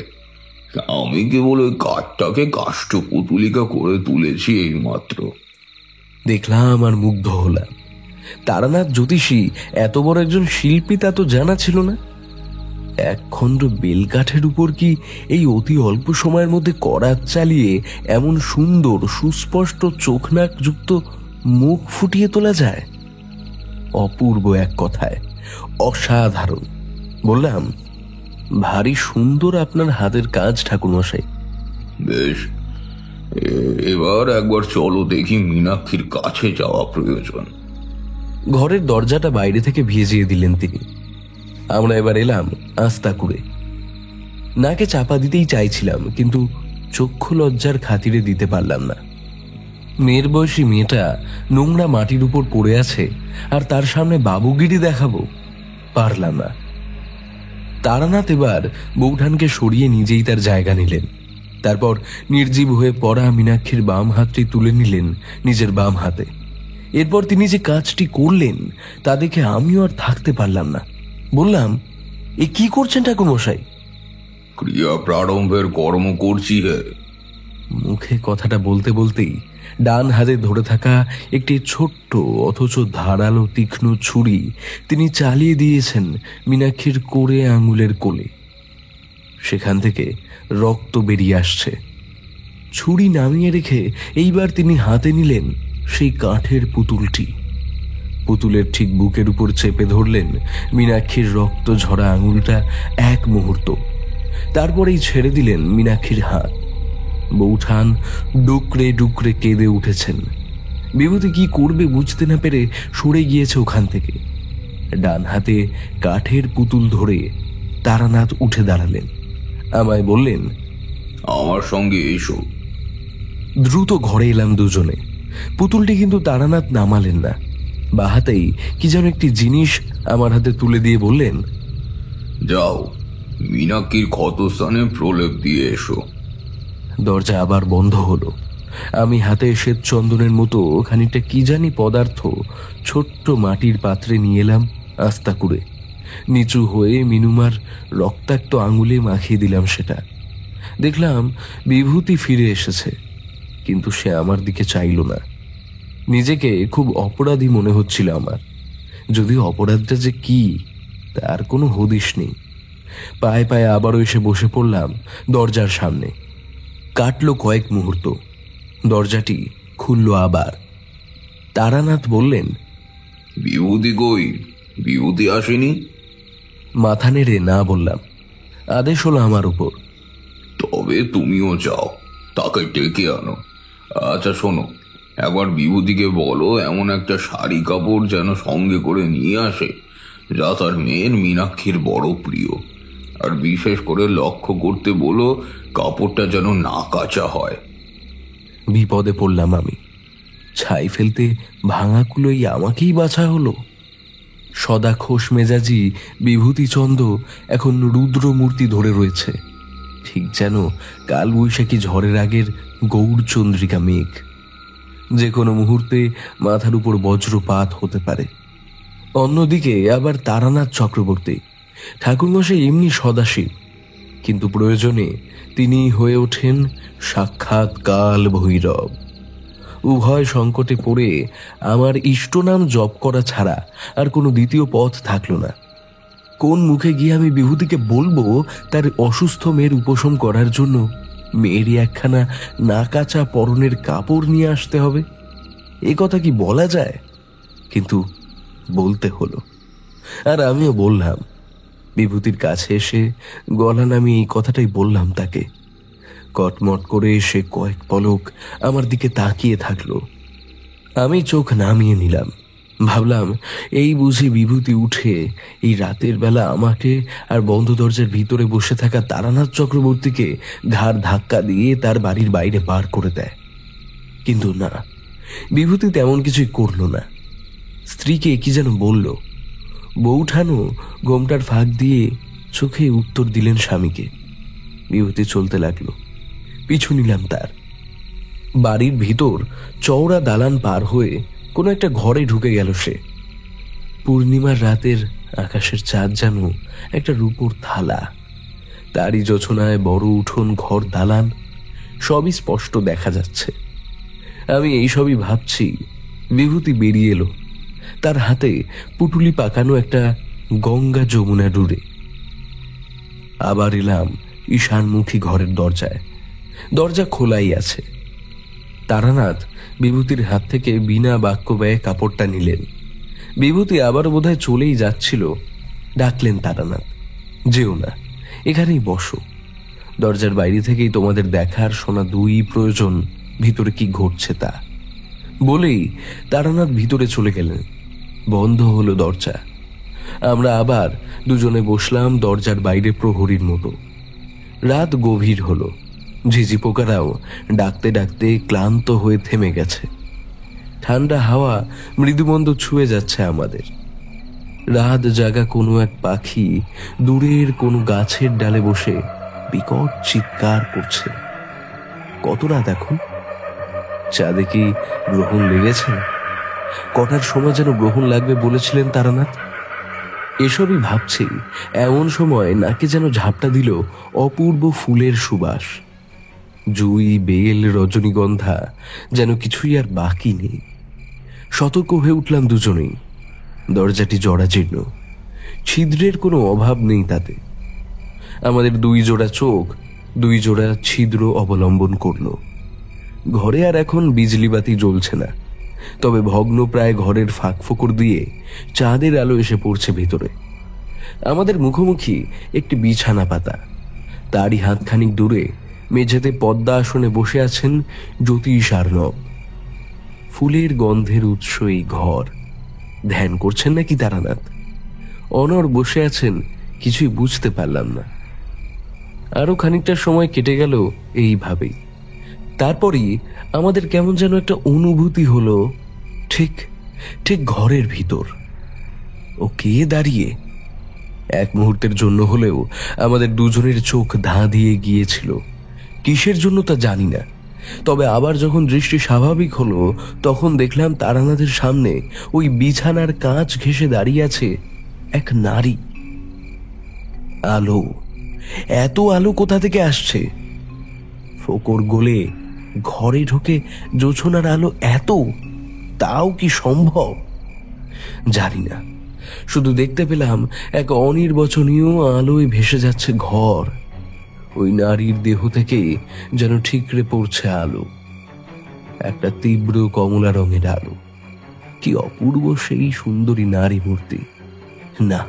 আমি কেবল ওই কাঠটাকে কাষ্ঠপুতুলিকা করে তুলেছি এই মাত্র। দেখলাম আর মুগ্ধ হলাম। তারানাথ জ্যোতিষী এত বড় একজন শিল্পী তা তো জানা ছিল না। এক খণ্ড বেলকাঠের উপর কি এই অতি অল্প সময়ের মধ্যে করাত চালিয়ে এমন সুন্দর সুস্পষ্ট চোখনাক যুক্ত মুখ ফুটিয়ে তোলা যায়? অপূর্ব, এক কথায় অসাধারণ। বললাম, ভারী সুন্দর আপনার হাতের কাজ ঠাকুরমশাই। বেশ, এবার একবার চলো দেখি, মীনাক্ষীর কাছে যাওয়া প্রয়োজন। ঘরের দরজাটা বাইরে থেকে ভিজিয়ে দিলেন তিনি। আমরা এবার এলাম আস্তাকুড়ে। নাকে চাপা দিতেই চাইছিলাম, কিন্তু চক্ষু লজ্জার খাতিরে দিতে পারলাম না। মেয়ের বয়সী মেয়েটা নোংরা মাটির উপর পড়ে আছে, আর তার সামনে বাবুগিরি দেখাবো? পারলাম না। তারানাথ এবার বৌঠানকে সরিয়ে নিজেই তার জায়গা নিলেন। তারপর নির্জীব হয়ে পড়া মীনাক্ষীর বাম হাতটি তুলে নিলেন নিজের বাম হাতে। এরপর তিনি যে কাজটি করলেন তা দেখে আমিও আর থাকতে পারলাম না। বললাম, এ কি করছেন ঠাকুরমশাই? ক্রিয়া প্রারম্ভের কর্ম করছি হে। মুখে কথাটা বলতে বলতেই ডান হাতে ধরে থাকা একটি ছোট্ট অথচ ধারালো তীক্ষ্ণ ছুরি তিনি চালিয়ে দিয়েছেন মীনাক্ষীর কোড়ে আঙুলের কোলে। সেখান থেকে রক্ত বেরিয়ে আসছে। ছুরি নামিয়ে রেখে এইবার তিনি হাতে নিলেন সেই কাঠের পুতুলটি। পুতুলের ঠিক বুকের উপর চেপে ধরলেন মীনাক্ষীর রক্ত ঝরা আঙুলটা এক মুহূর্ত। তারপরেই ছেড়ে দিলেন মীনাক্ষীর হাত। বৌঠান ডুকরে ডুকরে কেঁদে উঠেছেন। বিভূতি কি করবে বুঝতে না পেরে সরে গিয়েছে ওখান থেকে। ডান হাতে কাঠের পুতুল ধরে তারানাথ উঠে দাঁড়ালেন। আমায় বললেন, আমার সঙ্গে এসো। দ্রুত ঘরে এলাম দুজনে। পুতুলটি কিন্তু তারানাথ নামালেন না। বাহাতেই কি যেন একটি জিনিস আমার হাতে তুলে দিয়ে বললেন, যাও, মীনাক্ষীর ক্ষতস্থানে প্রলেপ দিয়ে এসো। দরজা আবার বন্ধ হলো। আমি হাতে শ্বেত চন্দনের মতো খানিকটা কি জানি পদার্থ ছোট্ট মাটির পাত্রে নিয়ে এলাম আস্তাকুড়ে। নিচু হয়ে মিনুমার রক্তাক্ত আঙুলে মাখিয়ে দিলাম সেটা। দেখলাম বিভূতি ফিরে এসেছে, কিন্তু সে আমার দিকে চাইল না। নিজেকে খুব অপরাধী মনে হচ্ছিল আমার, যদিও অপরাধটা যে কি তার কোনো হদিশ নেই। পায়ে পায়ে আবারও এসে বসে পড়লাম দরজার সামনে। কাটলো কয়েক মুহূর্ত, দরজাটি খুলল আবার। তারানাথ বললেন, বিভূতি কই? বিভূতি আসেনি? মাথা নেড়ে না বললাম। আদেশ হলো আমার উপর। তবে তুমিও যাও, তাকে ডেকে আনো। আচ্ছা শোনো, একবার বিভূতিকে বলো এমন একটা শাড়ি কাপড় যেন সঙ্গে করে নিয়ে আসে, যা তার মেয়ের মীনাক্ষীর বড় প্রিয়। আর বিশেষ করে লক্ষ্য করতে বলো কাপড়টা যেন না কাঁচা হয়। বিপদে পড়লাম আমি। ছাই ফেলতে ভাঙা কুলোই আমাকেই বাছা হলো। সদা খোশ মেজাজি বিভূতিচন্দ্র এখন রুদ্রমূর্তি ধরে রয়েছে, ঠিক যেন কালবৈশাখী ঝড়ের আগের গৌরচন্দ্রিকা মেঘ। যে কোনো মুহূর্তে মাথার উপর বজ্রপাত হতে পারে। অন্যদিকে আবার তারানাথ চক্রবর্তী ঠাকুরমশাই এমনি সদাশিব, কিন্তু প্রয়োজনে তিনি হয়ে ওঠেন সাক্ষাৎ কাল ভৈরব। উভয় সংকটে পড়ে আমার ইষ্টনাম জপ করা ছাড়া আর কোনো দ্বিতীয় পথ থাকলো না। কোন মুখে গিয়ে আমি বিভূতিকে বলবো তার অসুস্থ মেয়ের উপশম করার জন্য মেয়েরই একখানা না কাচা পরনের কাপড় নিয়ে আসতে হবে? এ কথা কি বলা যায়? কিন্তু বলতে হলো। আর আমিও বললাম। বিভূতির কাছে এসে গলা নামিয়ে এই কথাটাই বললাম তাকে। কটমট করে সে কয়েক পলক আমার দিকে তাকিয়ে থাকলো। আমি চোখ নামিয়ে নিলাম। ভাবলাম, এই বুঝি বিভূতি উঠে এই রাতের বেলা আমাকে আর বন্ধ দরজার ভিতরে বসে থাকা তারানাথ চক্রবর্তীকে ঘাড় ধাক্কা দিয়ে তার বাড়ির বাইরে বার করে দেয়। কিন্তু না, বিভূতি তেমন কিছুই করল না। স্ত্রীকে কি যেন বলল। বৌঠানও গোমটার ফাঁক দিয়ে চোখে উত্তর দিলেন স্বামীকে। বিভূতি চলতে লাগলো। পিছু নিলাম তার। বাড়ির ভিতর চওড়া দালান পার হয়ে কোনো একটা ঘরে ঢুকে গেল সে। পূর্ণিমার রাতের আকাশের চাঁদ যেন একটা রূপোর থালা। তারই যোছনায় বড় উঠোন, ঘর, দালান সবই স্পষ্ট দেখা যাচ্ছে। আমি এইসবই ভাবছি, বিভূতি বেরিয়ে এলো। তার হাতে পুটুলি পাকানো একটা গঙ্গা যমুনা ডুরে। আবার এলাম ঈশানমুখী ঘরের দরজায়। দরজা খোলাই আছে। তারানাথ বিভূতির হাত থেকে বিনা বাক্য ব্যয়ে কাপড়টা নিলেন। বিভূতি আবার বোধহয় চলেই যাচ্ছিল। ডাকলেন তারানাথ, যেও না, এখানেই বসো। দরজার বাইরে থেকেই তোমাদের দেখার শোনা দুই প্রয়োজন ভিতরে কি ঘটছে তা। বলেই তারানাথ ভিতরে চলে গেলেন। বন্ধ হলো দরজা। আমরা আবার দুজনে বসলাম দরজার বাইরে প্রহরীর মতো। রাত গভীর হলো। ঝিঝি পোকারাও ডাকতে ডাকতে ক্লান্ত হয়ে থেমে গেছে। ঠান্ডা হাওয়া মৃদুমন্দ ছুঁয়ে যাচ্ছে আমাদের। রাত জাগা কোনো এক পাখি দূরের কোনো গাছের ডালে বসে বিকট চিৎকার করছে। কত রাত এখন? চাঁদে কি গ্রহণ লেগেছে? কটার সময় যেন গ্রহণ লাগবে বলেছিলেন তারানাথ? এসবই ভাবছি, এমন সময় নাকে যেন ঝাপটা দিল অপূর্ব ফুলের সুবাস। জুই, বেল, রজনীগন্ধা, যেন কিছুই আর বাকি নেই। সতর্ক হয়ে উঠলাম দুজনেই। দরজাটি জরাজীর্ণ, ছিদ্রের কোনো অভাব নেই তাতে। আমাদের দুই জোড়া চোখ দুই জোড়া ছিদ্র অবলম্বন করল। ঘরে আর এখন বিজলিবাতি জ্বলছে না, তবে ভগ্ন প্রায় ঘরের ফাঁক ফোকর দিয়ে চাঁদের আলো এসে পড়ছে ভিতরে। আমাদের মুখোমুখি একটি বিছানা পাতা। তারই হাতখানিক দূরে মেঝেতে পদ্মা আসনে বসে আছেন জ্যোতিষ আর্ণব। ফুলের গন্ধের উৎস এই ঘর। ধ্যান করছেন নাকি তারানাথ? অনর বসে আছেন, কিছুই বুঝতে পারলাম না। আরো খানিকটা সময় কেটে গেল এইভাবেই। তারপরই আমাদের কেমন যেন একটা অনুভূতি হলো, ঠিক ঠিক ঘরের ভিতর। ও কে দাঁড়িয়ে? এক মুহূর্তের জন্য হলেও আমাদের দুজনের চোখ ধাঁ দিয়ে গিয়েছিল। কিসের জন্য তা জানি না, তবে আবার যখন দৃষ্টি স্বাভাবিক হলো তখন দেখলাম তারানাথের সামনে ওই বিছানার কাঁচ ঘেঁষে দাঁড়িয়ে আছে এক নারী। আলো, এত আলো কোথা থেকে আসছে? ফোকর গলে ঘরে ঢোকে জোছনার আলো এত, তাও কি সম্ভব? জানি না, শুধু দেখতে পেলাম এক অনির্বচনীয় আলোয় ভেসে যাচ্ছে ঘর। ওই নারীর দেহ থেকে যেন ঠিকরে পড়ছে আলো, একটা তীব্র কমলা রঙের আলো। কি অপূর্ব সেই সুন্দরী নারী মূর্তি! না,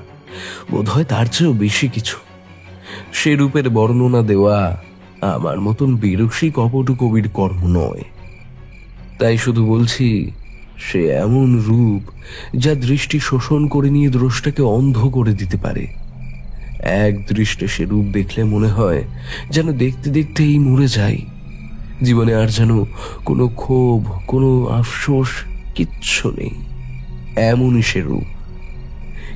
বোধহয় তার চেয়েও বেশি কিছু। সে রূপের বর্ণনা দেওয়া আমার মতন বিরসী কপটু কবির কর্ম নয়। তাই শুধু বলছি, সে এমন রূপ যা দৃষ্টি শোষণ করে নিয়ে দ্রষ্টাকে অন্ধ করে দিতে পারে। এক দৃষ্টে সে রূপ দেখলে মনে হয় যেন দেখতে দেখতেই মরে যাই। জীবনে আর যেন কোনো ক্ষোভ, কোনো আফসোস কিচ্ছু নেই, এমনই সে রূপ।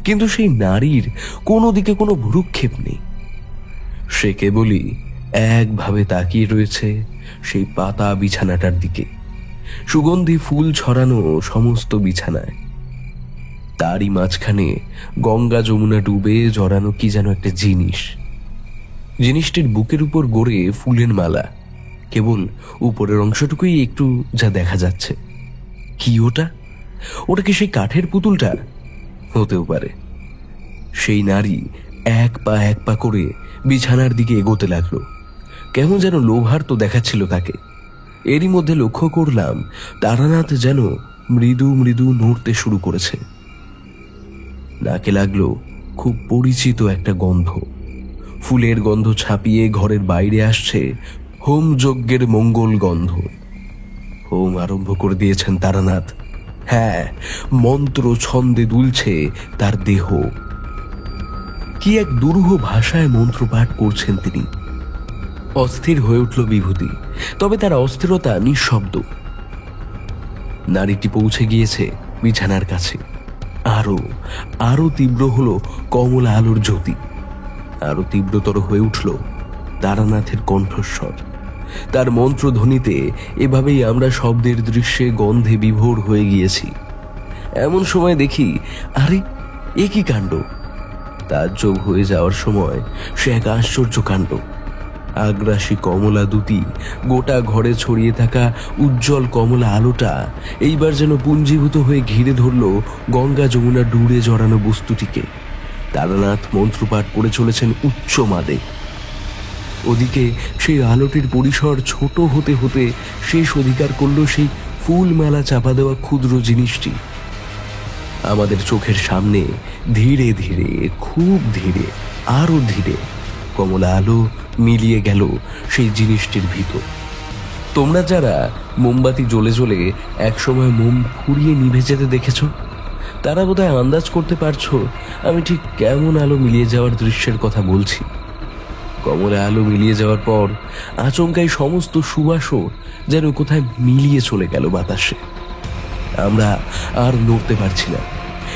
কিন্তু সেই নারীর কোনো দিকে কোনো ভ্রুক্ষেপ নেই। সে কেবলই একভাবে তাকিয়ে রয়েছে সেই পাতা বিছানাটার দিকে, সুগন্ধি ফুল ছড়ানো সমস্ত বিছানায়। তারই মাঝখানে গঙ্গা যমুনা ডুবে জড়ানো কি যেন একটা জিনিস। জিনিসটির বুকের উপর গড়ে ফুলের মালা, কেবল উপরের অংশটুকুই একটু যা দেখা যাচ্ছে। কি ওটা? ওটা কি সেই কাঠের পুতুলটা? হতেও পারে। সেই নারী এক পা করে বিছানার দিকে এগোতে লাগলো। কেমন যেন লোভার্ত দেখাচ্ছিল তাকে। এরই মধ্যে লক্ষ্য করলাম তারানাথ যেন মৃদু মৃদু নড়তে শুরু করেছে। নাকে লাগলো খুব পরিচিত একটা গন্ধ। ফুলের গন্ধ ছাপিয়ে ঘরের বাইরে আসছে হোম যজ্ঞের মঙ্গল গন্ধ। হোম আরম্ভ করে দিয়েছেন তারানাথ। হ্যাঁ, মন্ত্র ছন্দে দুলছে তার দেহ। কি এক দুরূহ ভাষায় মন্ত্রপাঠ করছেন তিনি। অস্থির হয়ে উঠল বিভূতি, তবে তার অস্থিরতা নিঃশব্দ। নারীটি পৌঁছে গিয়েছে বিছানার কাছে। আরো আরো তীব্র হলো কমলা আলোর জ্যোতি। আরো তীব্রতর হয়ে উঠল তারানাথের কণ্ঠস্বর। তার মন্ত্রধ্বনিতে এভাবেই আমরা শব্দের দৃশ্যে গন্ধে বিভোর হয়ে গিয়েছি। এমন সময় দেখি, আরে এ কি কাণ্ড! তাজ্জব হয়ে যাওয়ার সময় সে এক আশ্চর্য কাণ্ড। আগ্রাসী কমলা দুটি গোটা ঘরে ছড়িয়ে থাকা উজ্জ্বল কমলা আলোটা এইবার যেন পুঞ্জীভূত হয়ে ঘিরে ধরল গঙ্গা যমুনা ডুবে জড়ানো বস্তুটিকে। তারানাথ মন্ত্রপাঠ করে চলেছেন উচ্চ মাদে। ওদিকে সেই আলোটির পরিসর ছোট হতে হতে শেষ অধিকার করল সেই ফুল মেলা চাপা দেওয়া ক্ষুদ্র জিনিসটি। আমাদের চোখের সামনে ধীরে ধীরে, খুব ধীরে, আরো ধীরে কমলা আলো মিলিয়ে গেল সেই জিনিসটির ভিতর। তোমরা যারা মোমবাতি জ্বলে জ্বলে একসময় মোম ফুরিয়ে নিভে যেতে দেখেছ, তারা বোধহয় আন্দাজ করতে পারছো আমি ঠিক কেমন আলো মিলিয়ে যাওয়ার দৃশ্যের কথা বলছি। কমলা আলো মিলিয়ে যাওয়ার পর আচমকাই সমস্ত সুবাসও যেন কোথায় মিলিয়ে চলে গেল বাতাসে। আমরা আর নড়তে পারছি না।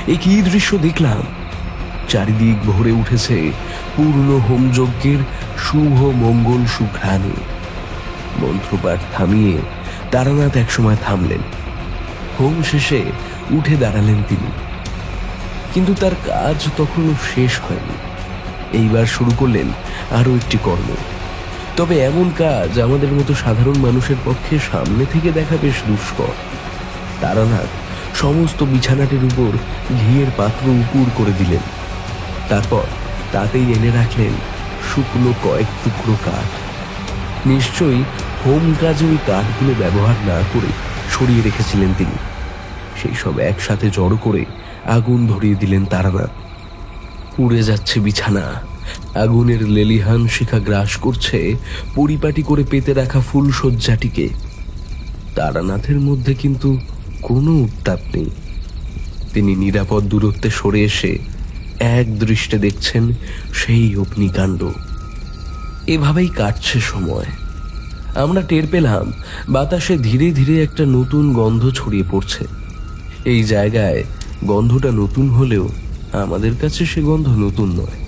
এ কি দৃশ্য দেখলাম! চারিদিক ভরে উঠেছে পূর্ণ হোমযজ্ঞের শুভ মঙ্গল সুঘ্রাণে। মন্ত্রপাঠ থামিয়ে তারানাথ একসময় থামলেন। হোম শেষে উঠে দাঁড়ালেন তিনি, কিন্তু তার কাজ তখনও শেষ হয়নি। এইবার শুরু করলেন আরো একটি কর্ম। তবে এমন কাজ আমাদের মতো সাধারণ মানুষের পক্ষে সামনে থেকে দেখা বেশ দুষ্কর। তারানাথ সমস্ত বিছানাটির উপর ঘিয়ের পাত্র উপুর করে দিলেন। তারপর তাতেই এনে রাখলেন শুকনো কয়েক টুকরো কাঠ। নিশ্চয়ই হোম কাজে ওই কাঠগুলো ব্যবহার না করে সরিয়ে রেখেছিলেন তিনি। সেই সব একসাথে জড়ো করে আগুন ধরিয়ে দিলেন তারানাথ। উড়ে যাচ্ছে বিছানা, আগুনের লেলিহান শিখা গ্রাস করছে পরিপাটি করে পেতে রাখা ফুলশয্যাটিকে। তারানাথের মধ্যে কিন্তু কোনো উত্তাপ নেই। তিনি নিরাপদ দূরত্বে সরে এসে এক দৃষ্টে দেখছেন সেই অগ্নিকাণ্ড। এভাবেই কাটছে সময়। আমরা টের পেলাম বাতাসে ধীরে ধীরে একটা নতুন গন্ধ ছড়িয়ে পড়ছে। এই জায়গায় গন্ধটা নতুন হলেও আমাদের কাছে সে গন্ধ নতুন নয়।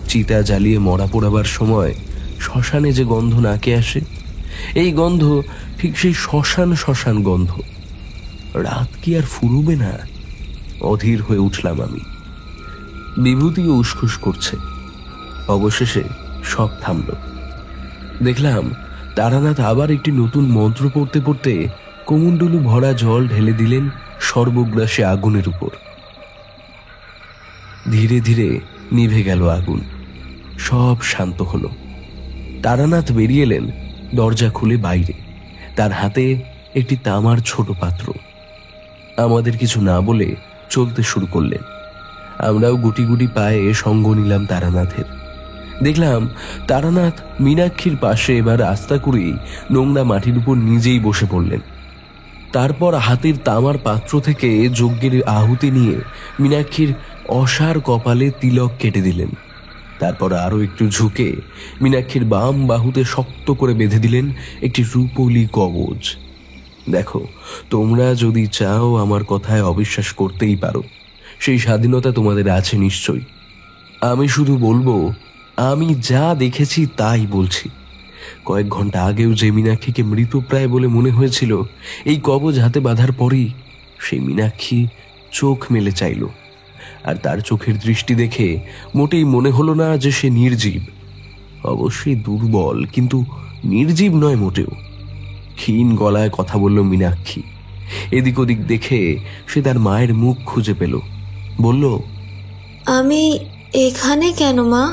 চিতা জ্বালিয়ে মরা পোড়াবার সময় শ্মশানে যে গন্ধ নাকে আসে, এই গন্ধ ঠিক সেই শ্মশান শ্মশান গন্ধ। রাত কি আর ফুরুবে না? অধীর হয়ে উঠলাম আমি। বিভূতিও উসখুস করছে। অবশেষে সব থামল। দেখলাম তারানাথ আবার একটি নতুন মন্ত্র পড়তে পড়তে কোমণ্ডলু ভরা জল ঢেলে দিলেন সর্বগ্রাসী আগুনের উপর। ধীরে ধীরে নিভে গেল আগুন। সব শান্ত হলো। তারানাথ বেরিয়ে এলেন দরজা খুলে বাইরে। তার হাতে একটি তামার ছোট পাত্র। আমাদের কিছু না বলে চলতে শুরু করলেন। আমরাও গুটি গুটি পায়ে সঙ্গ নিলাম তারানাথের। দেখলাম তারানাথ মীনাক্ষীর পাশে এবার আস্তা করেই নোংরা মাটির উপর নিজেই বসে পড়লেন। তারপর হাতের তামার পাত্র থেকে যজ্ঞের আহুতি নিয়ে মীনাক্ষীর অসার কপালে তিলক কেটে দিলেন। তারপর আরো একটু ঝুঁকে মীনাক্ষীর বাম বাহুতে শক্ত করে বেঁধে দিলেন একটি রূপলি কবচ। দেখো, তোমরা যদি চাও আমার কথায় অবিশ্বাস করতেই পারো, সেই স্বাধীনতা তোমাদের আছে নিশ্চয়ই। আমি শুধু বলবো, আমি যা দেখেছি তাই বলছি। কয়েক ঘন্টা আগেও যে মীনাক্ষীকে মৃতপ্রায় বলে মনে হয়েছিল, এই কবচ হাতে বাঁধার পরেই সেই মীনাক্ষী চোখ মেলে চাইল। আর তার চোখের দৃষ্টি দেখে মোটেই মনে হলো না যে সে নির্জীব। অবশ্যই দুর্বল, কিন্তু নির্জীব নয় মোটেও। ক্ষীণ গলায় কথা বলল মীনাক্ষী। এদিক ওদিক দেখে সে তার মায়ের মুখ খুঁজে পেল। বলল, আমি এখানে কেন মা?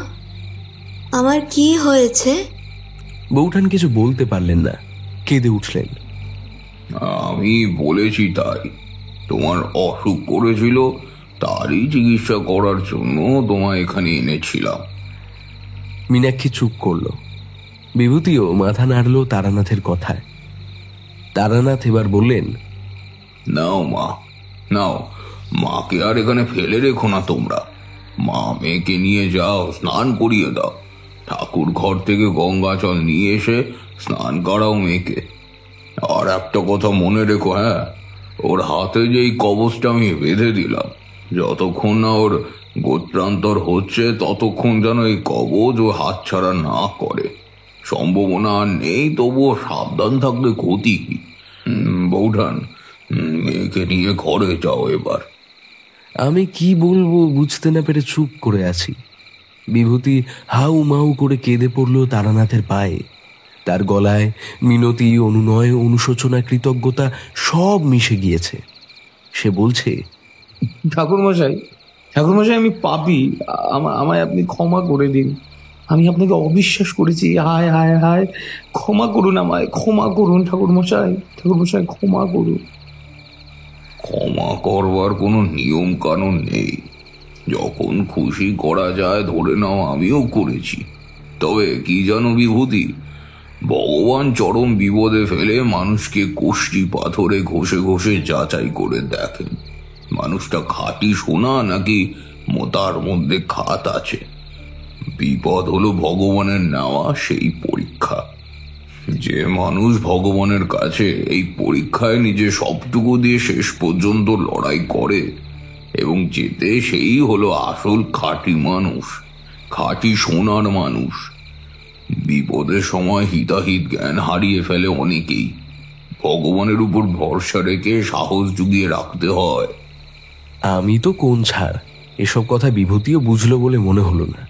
আমার কি হয়েছে? বউঠান কিছু বলতে পারলেন না, কেঁদে উঠলেন। আমি বলেছি তাই। তোমার অসুখ করেছিল, তারই চিকিৎসা করার জন্য তোমায় এখানে এনেছিলাম। মীনাক্ষী চুপ করল। বিভূতিও মাথা নাড়ল তারানাথের কথায়। তারানাথ এবার বললেন, নাও মা, নাও। মাকে আর এখানে ফেলে রেখো না তোমরা। মা মেয়েকে নিয়ে যাও, স্নান করিয়ে দাও। ঠাকুর ঘর থেকে গঙ্গা জল নিয়ে এসে স্নান করাও মেয়েকে। আর একটা কথা মনে রেখো, হ্যাঁ, ওর হাতে যেই কবচটা আমি বেঁধে দিলাম, যতক্ষণ না ওর গোত্রান্তর হচ্ছে ততক্ষণ যেন এই কবচ ও হাতছাড়া না করে। সম্ভাবনা আর নেই, তবুও সাবধান থাকলে ক্ষতি কি? বৌঠান, মেয়েকে নিয়ে ঘরে যাও এবার। আমি কি বলবো বুঝতে না পেরে চুপ করে আছি। বিভূতি হাউ মাউ করে কেঁদে পড়ল তারানাথের পায়ে। তার গলায় মিনতি, অনুনয়, অনুশোচনা, কৃতজ্ঞতা সব মিশে গিয়েছে। সে বলছে, ঠাকুরমশাই, ঠাকুরমশাই, আমি পাপী, আমায় আপনি ক্ষমা করে দিন। আমি আপনাকে অবিশ্বাস করেছি। হায় হায় হায়, ক্ষমা করুন আমায়, ক্ষমা করুন ঠাকুরমশাই, ঠাকুরমশাই ক্ষমা করুন। ক্ষমা করবার কোনো নিয়ম কানুন নেই। যখন খুশি করা যায় ধরে নাও আমিও করেছি। তবে কি জানো বিভূতি, ভগবান চরম বিপদে ফেলে মানুষকে কষ্টি পাথরে ঘষে ঘষে যাচাই করে দেখেন মানুষটা খাঁটি সোনা নাকি মোতার মধ্যে খাত আছে। বিপদ হলো ভগবানের নেওয়া সেই পরীক্ষা। যে মানুষ ভগবানের কাছে এই পরীক্ষায় নিজে সবটুকু দিয়ে শেষ পর্যন্ত লড়াই করে এবং যেতে, সেই হলো আসল খাঁটি মানুষ, খাঁটি সোনার মানুষ। বিপদের সময় হিতাহিত জ্ঞান হারিয়ে ফেলে অনেকেই। ভগবানের উপর ভরসা রেখে সাহস জুগিয়ে রাখতে হয়। আমি তো কোন ছাড়, এসব কথা বিভূতিও বুঝলো বলে মনে হলো না।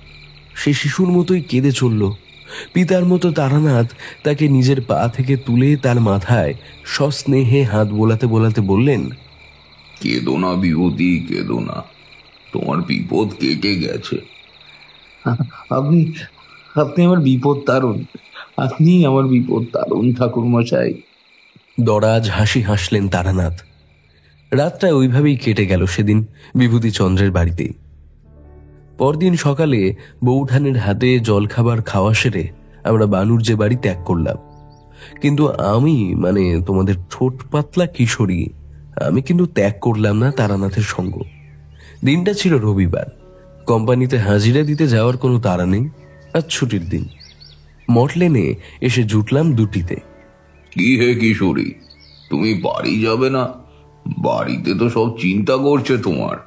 সে শিশুর মতোই কেঁদে চলল। পিতার মতো তারানাথ তাকে নিজের পা থেকে তুলে তার মাথায় সস্নেহে হাত বোলাতে বোলাতে বললেন, কেঁদো না বিভূতি, কেঁদো না। তোমার বিপদ কেটে গেছে। আপনি আপনি আমার বিপদ তারুণ, আপনি আমার বিপদ তারুণ ঠাকুরমশাই। দরাজ হাসি হাসলেন তারানাথ। রাতটা ওইভাবেই কেটে গেল সেদিন বিভূতিচন্দ্রের বাড়িতেই। পরদিন সকালে বৌঠানের হাতে জলখাবার খাওয়া সেরে আমরা বানুর বাড়ি ত্যাগ করলাম। কিন্তু আমি, মানে তোমাদের ঠোঁট পাতলা কিশোরী, আমি কিন্তু ত্যাগ করলাম না তারানাথের সঙ্গ। দিনটা ছিল রবিবার। কোম্পানিতে হাজিরা দিতে যাওয়ার কোনো তাড়া নেই, আর ছুটির দিন। মটলেনে এসে জুটলাম দুটিতে। কি হে কিশোরী, তুমি বাড়ি যাবে না? বাড়িতে তো সব চিন্তা করছে তোমার।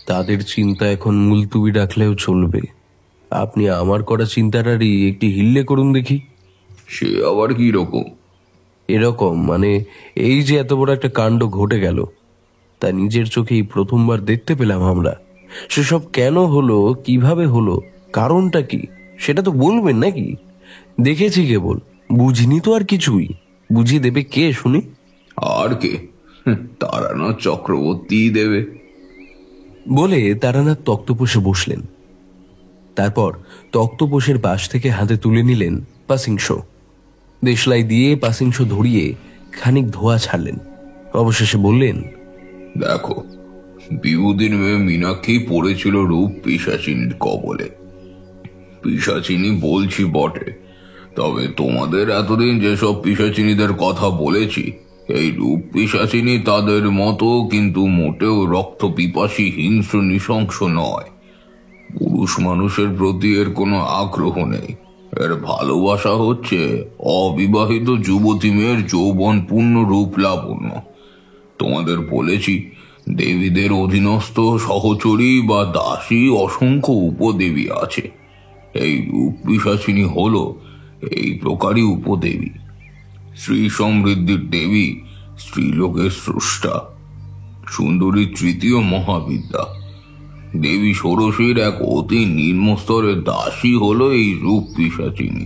তাদের চিন্তা এখন মুলতুবি রাখলেও চলবে। আপনি আমার করা চিন্তাটারই একটি হিল্লে করুন দেখি। সে আবার কি রকম? এরকম, মানে এই যে এত বড় একটা কাণ্ড ঘটে গেল, তা নিজের চোখেই প্রথমবার দেখতে পেলাম আমরা। সেসব কেন হলো, কিভাবে হলো, কারণটা কি, সেটা তো বলবেন নাকি? দেখেছি কেবল, বুঝিনি তো আর কিছুই। বুঝিয়ে দেবে কে শুনি? আর কে? তারানাথ চক্রবর্তী দেবে। বলে তারানাথ তক্তপোষে বসলেন। তারপর তক্তপোষের পাশ থেকে হাতে তুলে নিলেন পাসিংশ। দেশলাই দিয়ে পাসিংশ ধরিয়ে খানিক ধোয়া ছাড়লেন। অবশেষে বললেন, দেখো, বিভূতির মেয়ে মীনাক্ষী পড়েছিল রূপ পিশাচিনীর কবলে। পিশাচিনী বলছি বটে, তবে তোমাদের এতদিন যেসব পিশাচিনীদের কথা বলেছি, এই রূপ পিশাচিনী তাদের মতো কিন্তু মোটেও রক্ত পিপাসী, হিংস্র, নৃশংস নয়। পুরুষ মানুষের প্রতি এর কোনো আগ্রহ নেই। এর ভালোবাসা হচ্ছে অবিবাহিত যুবতী মেয়ের যৌবনপূর্ণ রূপ লাবণ্য। তোমাদের বলেছি, দেবীদের অধীনস্থ সহচরী বা দাসী অসংখ্য উপদেবী আছে। এই রূপ পিশাচিনী হল এই প্রকারই উপদেবী। শ্রী সমৃদ্ধির দেবী, স্ত্রীলোকের স্রষ্টা, সুন্দরী তৃতীয় মহাবিদ্যা, দেবী ষোড়শীর এক অতি নিম্নস্তরের দাসী হলো এই রূপ পিশাচিনী।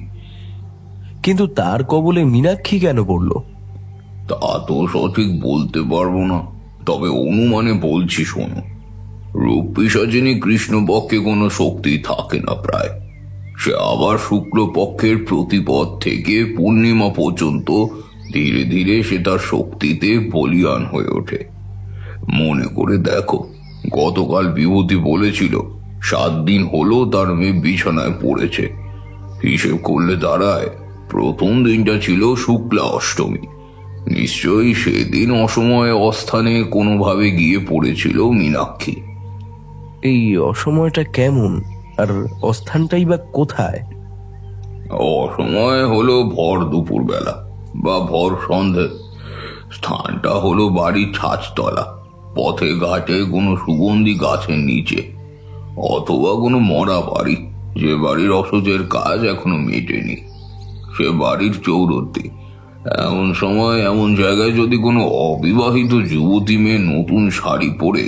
কিন্তু তার কবলে মীনাক্ষী কেন পড়ল? তা তো সঠিক বলতে পারবো না, তবে অনুমানে বলছি শোনো। রূপ পিশাচিনী কৃষ্ণপক্ষে কোনো শক্তি থাকে না প্রায়। সে আবার শুক্লপক্ষের প্রতিপদ থেকে পূর্ণিমা পর্যন্ত ধীরে ধীরে সে তার শক্তিতে বলীয়ান হয়ে ওঠে। মনে করে দেখো, গতকাল বিভূতি বলেছিল 7 দিন হলো তার মেয়ে বিছানায় পড়েছে। হিসেব করলে দাঁড়ায় প্রথম দিনটা ছিল শুক্লা অষ্টমী। নিশ্চয়ই সেদিন অসময়ে অস্থানে কোনোভাবে গিয়ে পড়েছিল মীনাক্ষী। এই অসময়টা কেমন, আর অস্থানটাই বা কোথায়? অসময় হলো ভর দুপুর বেলা বা ভর সন্ধে। স্থানটা হলো বাড়ির ছাদতলা, পথে ঘাটে কোনো সুগন্ধি গাছের নিচে, অথবা কোনো মরা বাড়ি, যে বাড়ির অসুচের কাজ এখনো মেটেনি। সে বাড়ির চৌরতে। এমন সময় এমন জায়গায় যদি কোনো অবিবাহিত যুবতী মেয়ে নতুন শাড়ি পরে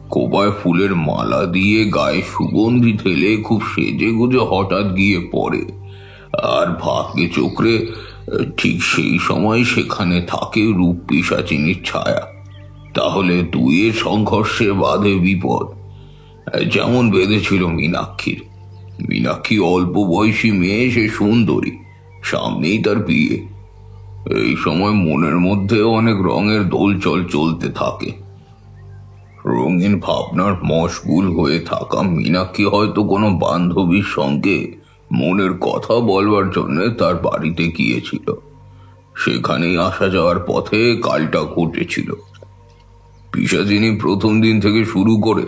খোপায় ফুলের মালা দিয়ে গায়ে সুগন্ধি ঢেলে খুব সেজে গুজে হঠাৎ গিয়ে পড়ে, আর ভাগ্যে চোখে ঠিক সেই সময় সেখানে থাকে রূপ পিশাচিনীর ছায়া, তাহলে দুইয়ের সংঘর্ষে বাঁধে বিপদ। যেমন বেঁধেছিল মীনাক্ষীর। মীনাক্ষী অল্প বয়সী মেয়ে, সে সুন্দরী, সামনেই তার বিয়ে। এই সময় মনের মধ্যে অনেক রঙের দোলচল চলতে থাকে। রঙিন ভাবনার মশগুল হয়ে থাকা মীনাক্ষী হয়তো কোনো বান্ধবীর সঙ্গে মনের কথা বলবার জন্য তার বাড়িতে গিয়েছিল। সেখানেই আসা যাওয়ার পথে কালটা ঘটেছিল। পিশাচিনী প্রথম দিন থেকে শুরু করে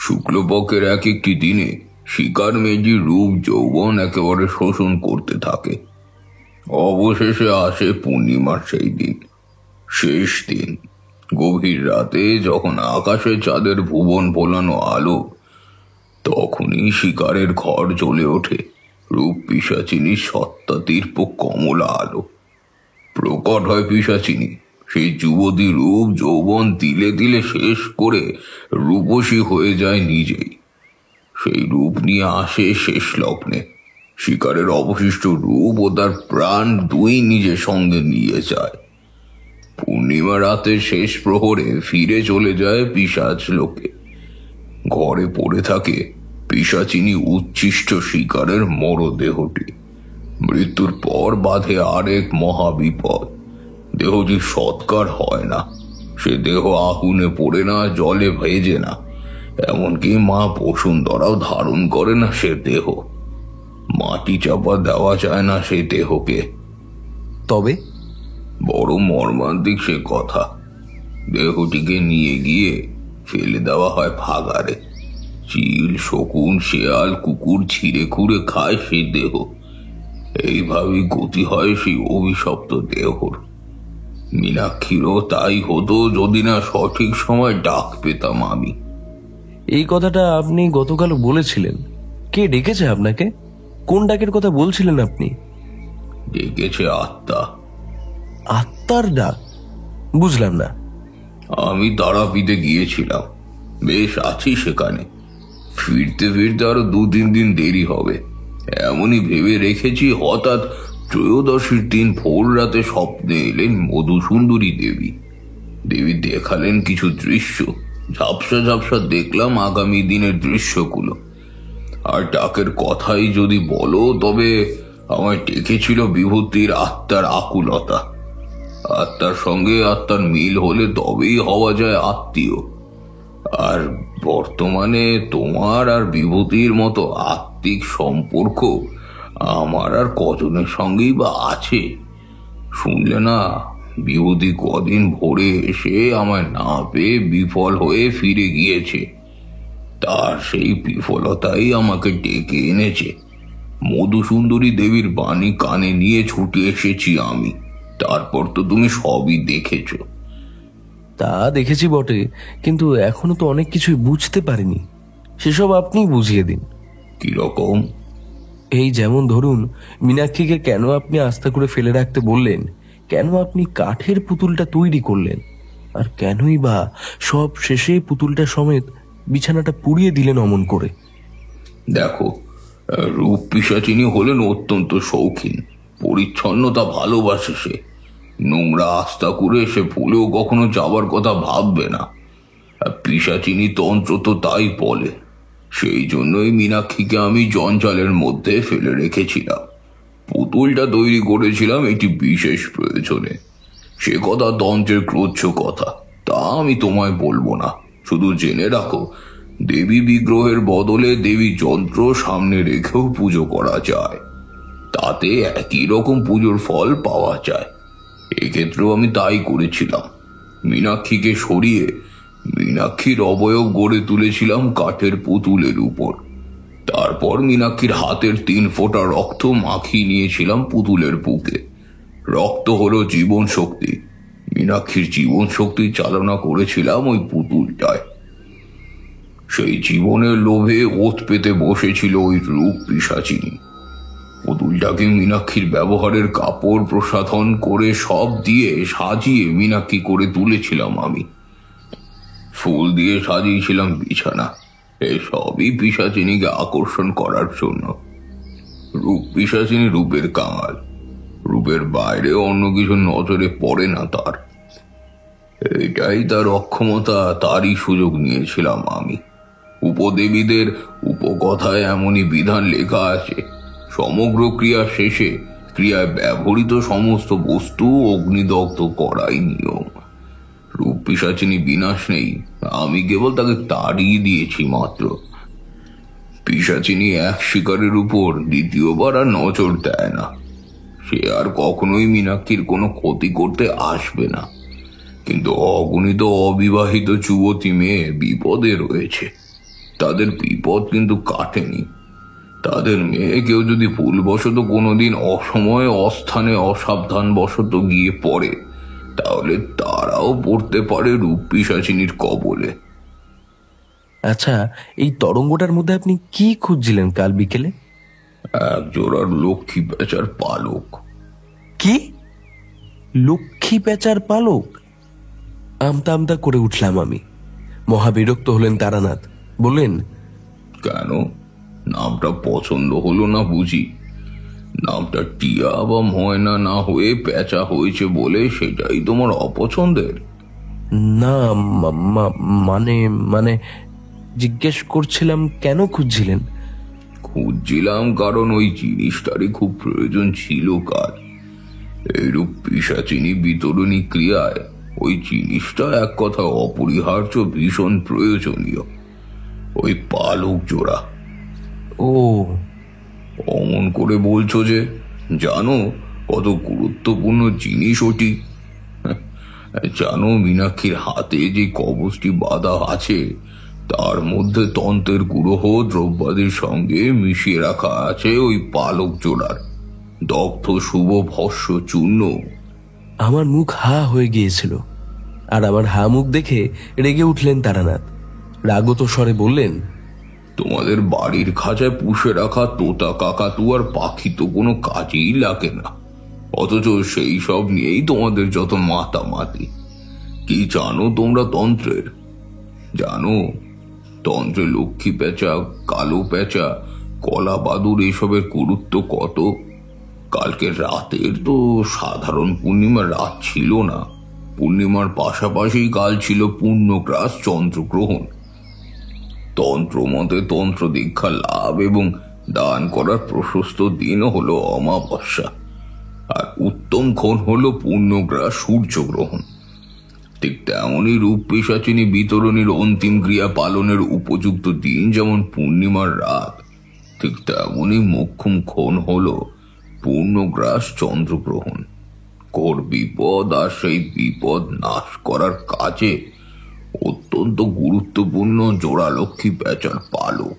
শুক্লপক্ষের এক একটি দিনে শিকার মেজির রূপ যৌবন একেবারে শোষণ করতে থাকে। অবশেষে আসে পূর্ণিমার সেই দিন, শেষ দিন। গভীর রাতে যখন আকাশে চাঁদের ভুবন ভোলানো আলো, তখনই শিকারের ঘর জ্বলে ওঠে রূপ পিশাচিনীর সত্তাতীর্প কমলা আলো। প্রকট হয় পিশাচিনী, সেই যুবতী রূপ যৌবন তিলে তিলে শেষ করে রূপসী হয়ে যায় নিজেই। সেই রূপ নিয়ে আসে শেষ লগ্নে। শিকারের অবশিষ্ট রূপ ও তার প্রাণ দুই নিজের সঙ্গে নিয়ে যায়। পূর্ণিমা রাতের শেষ প্রহরে ফিরে চলে যায় পিশাচ লোকে। ঘরে পড়ে থাকে পিশাচিনী উচ্ছিষ্ট শিকারের মরদেহটি। মৃত্যুর পর বাঁধে আরেক মহাবিপদ। দেহটি সৎকার হয় না, সে দেহ আগুনে পড়ে না, জলে ভেজে না, এমনকি মা বসুন্ধরাও ধারণ করে না সে দেহ। মাটি চাপা দেওয়া যায় না সেই দেহকে। তবে বড় মর্মান্তিক সে কথা। দেহটিকে নিয়ে গিয়ে ফেলে দেওয়া হয় ভাগাড়ে। চিল, শকুন, শেয়াল, কুকুর ছিঁড়ে খুঁড়ে খায় সেই দেহ। এইভাবেই গতি হয় সেই অভিশপ্ত দেহর। মীনাক্ষীরও তাই হতো যদি না সঠিক সময় ডাক পেতাম আমি। এই কথাটা আপনি গতকাল বলেছিলেন। কে ডেকেছে আপনাকে? কোন ডাকের কথা বলছিলেন আপনি? ডেকেছে আত্মা। আত্মার ডাক? বুঝলাম না। আমি তারাপীঠে গিয়েছিলাম, বেশ আছি সেখানে। ফিরতে ফিরতে আরো 2-3 দিন দেরি হবে এমনই ভেবে রেখেছি। হঠাৎ ত্রয়োদশীর দিন ভোর রাতে স্বপ্নে এলেন মধুসুন্দরী দেবী। দেবী দেখালেন কিছু দৃশ্য। ঝাপসা ঝাপসা দেখলাম আগামী দিনের দৃশ্যগুলো। আর ডাকের কথাই যদি বলো, তবে আমায় ডেকেছিল বিভূতির আত্মার আকুলতা। আত্মার সঙ্গে আত্মার মিল হলে তবেই হওয়া যায় আত্মীয়। আর বর্তমানে তোমার আর বিভূতির মতো আত্মিক সম্পর্ক আমার আর কজনের সঙ্গেই বা আছে? শুনলে না, বিভূতি কদিন ভোরে এসে আমায় না পেয়ে বিফল হয়ে ফিরে গিয়েছে। তার সেই বিফলতাই আমাকে ডেকে এনেছে। মধুসুন্দরী দেবীর বাণী কানে নিয়ে ছুটে এসেছি আমি। তারপর তো তুমি সবই দেখেছ। তা দেখেছি বটে, কিন্তু এখনো তো অনেক কিছুই বুঝতে পারিনি। সেসব আপনি বুঝিয়ে দিন। কিরকম? এই যেমন ধরুন, মীনাক্ষীকে কেন আপনি আস্থা করে ফেলে রাখতে বললেন? কেন আপনি কাঠের পুতুলটা তৈরি করলেন? আর কেনই বা সব শেষে পুতুলটা সমেত বিছানাটা পুড়িয়ে দিলেন অমন করে? দেখো, রূপ পিশাচিনী হলেন অত্যন্ত শৌখিন, পরিচ্ছন্নতা ভালোবাসে সে। নোংরা আস্থা করে সে ভুলেও কখনো যাবার কথা ভাববে না। পিশাচিনী তন্ত্র তো তাই বলে। সেই জন্যই মীনাক্ষীকে আমি জঞ্জালের মধ্যে ফেলে রেখেছিলাম। পুতুলটা তৈরি করেছিলাম একটি বিশেষ প্রয়োজনে। সে কথা তন্ত্রের ক্রোচ্ছ কথা, তা আমি তোমায় বলবো না। শুধু জেনে রাখো, দেবী বিগ্রহের বদলে দেবী যন্ত্র সামনে রেখেও পুজো করা যায়। তাতে একই রকম পুজোর ফল পাওয়া যায়। এক্ষেত্রেও আমি তাই করেছিলাম। মীনাক্ষীকে সরিয়ে মীনাক্ষীর অবয়ব গড়ে তুলেছিলাম কাঠের পুতুলের উপর। তারপর মীনাক্ষীর হাতের 3 ফোঁটা রক্ত মাখিয়ে নিয়েছিলাম পুতুলের বুকে। রক্ত হলো জীবন শক্তি। মীনাক্ষীর জীবন শক্তি চালনা করেছিলাম ওই পুতুলটায়। সেই জীবনের লোভে ওত পেতে বসেছিল ওই রূপ পিশাচিনী। পুতুলটাকে মীনাক্ষীর ব্যবহারের কাপড় প্রসাধন করে সব দিয়ে সাজিয়ে মীনাক্ষী করে তুলেছিলাম আমি। ফুল দিয়ে সাজিয়েছিলাম বিছানা। এসবই পিশাচিনীকে আকর্ষণ করার জন্য। রূপ পিশাচিনী রূপের কাঙাল, রূপের বাইরে অন্য কিছু নজরে পড়ে না তার। এটাই তার অক্ষমতা, তারই সুযোগ নিয়েছিলাম আমি। উপদেবীদের উপকথায় এমনই বিধান লেখা আছে, সমগ্র ক্রিয়া শেষে ক্রিয়ায় ব্যবহৃত সমস্ত বস্তু অগ্নিদগ্ধ করাই নিয়ম। রূপ পিশাচিনী বিনাশ নেই, আমি কেবল তাকে তাড়িয়ে দিয়েছি মাত্র। পিশাচিনী এক শিকারের উপর দ্বিতীয়বার আর নজর দেয় না। সে আর কখনোই মীনাক্ষীর কোনো ক্ষতি করতে আসবে না। কিন্তু অগণিত অবিবাহিত যুবতী মেয়ে বিপদে রয়েছে, তাদের বিপদ কিন্তু কাটেনি। তাদের মেয়ে কেউ যদি ভুলবশত কোনোদিন অসময়ে অস্থানে অসাবধানবশত গিয়ে পড়ে, তাহলে তারাও পড়তে পারে রূপ পিশাচিনীর কবলে। আচ্ছা, এই তরঙ্গটার মধ্যে আপনি কি খুঁজছিলেন কাল বিকেলে? এক জোড়ার লক্ষ্মী পেঁচার পালক। কি? লক্ষ্মী পেঁচার পালক? আমতা আমতা করে উঠলাম আমি। মহাবিরক্ত হলেন তারানাথ। বললেন, কেন, নামটা পছন্দ হলো না বুঝি? নামটা টিয়া বা ময়না না হয়ে পেঁচা হয়েছে বলে সেটাই তোমার অপছন্দের? না, মানে মানে জিজ্ঞেস করছিলাম কেন খুঁজছিলেন? খুঁজছিলাম কারণ ওই জিনিসটারই খুব প্রয়োজন ছিল কাল। এইরূপ পিশাচিনী বিতরণী ক্রিয়ায় ওই জিনিসটা এক কথা অপরিহার্য, ভীষণ প্রয়োজনীয়। ওই পালক জোড়া। ও, অমন করে বলছো যে, জানো কত গুরুত্বপূর্ণ জিনিস ওটি? জানো মীনাক্ষীর হাতে যে কবচটি বাঁধা আছে, তার মধ্যে তন্ত্রের গুরহ দ্রব্যাদির সঙ্গে মিশিয়ে রাখা আছে ওই পালক জোড়ার দগ্ধ শুভ ভস্য চূর্ণ। আমার মুখ হা হয়ে গিয়েছিল। আর আমার হা মুখ দেখে রেগে উঠলেন তারানাথ। রাগত স্বরে বললেন, তোমাদের বাড়ির খাঁচায় পুষে রাখা তোতা কাকাতুয়ার পাখি তো কোনো কাজেই লাগে না, অথচ সেই সব নিয়েই তোমাদের যত মাতামাতি। কি জানো তোমরা তন্ত্রের? জানো তন্ত্রে লক্ষ্মী পেঁচা, কালো পেঁচা, কলা বাদুর এসবের গুরুত্ব কত? কালকে রাতের তো সাধারণ পূর্ণিমার রাত ছিল না। পূর্ণিমার পাশাপাশি কাল ছিল পূর্ণগ্রাস চন্দ্রগ্রহণ। তন্ত্র মতে তন্ত্র দীক্ষা লাভ এবং দান করার প্রশস্ত দিন হলো অমাবস্যা, আর উত্তম ক্ষণ হলো পূর্ণগ্রাস সূর্যগ্রহণ। ঠিক তেমনই রূপ পিশাচিনী বিতরণীর অন্তিম ক্রিয়া পালনের উপযুক্ত দিন যেমন পূর্ণিমার রাত, ঠিক তেমনই মোক্ষম ক্ষণ হলো পূর্ণগ্রাস চন্দ্রগ্রহণ। ঘোর বিপদ আর সেই বিপদ নাশ করার কাজে অত্যন্ত গুরুত্বপূর্ণ জোড়া লক্ষ্মী পেঁচার পালক।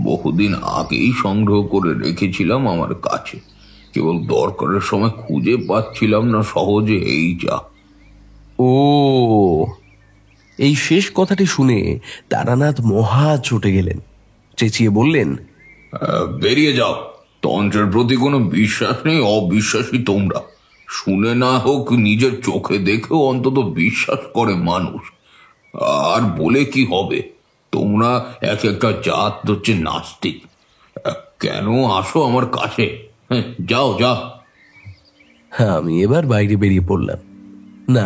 বহুদিন আগেই সংগ্রহ করে রেখেছিলাম আমার কাছে, কেবল দরকারের সময় খুঁজে পাচ্ছিলাম না সহজে, এই যা। ও, এই শেষ কথাটি শুনে তারানাথ মহা চটে গেলেন। চেঁচিয়ে বললেন, বেরিয়ে যাও, তন্ত্রের প্রতি কোনো বিশ্বাস নেই, অবিশ্বাসী তোমরা। শুনে না হোক নিজের চোখে দেখেও অন্তত বিশ্বাস করে মানুষ। আর বলে কি হবে, তোমরা এক একটা জাত হচ্ছে নাস্তিক। কেন আসো আমার কাছে? যাও যাও। আমি এবার বাইরে বেরিয়ে পড়লাম। না,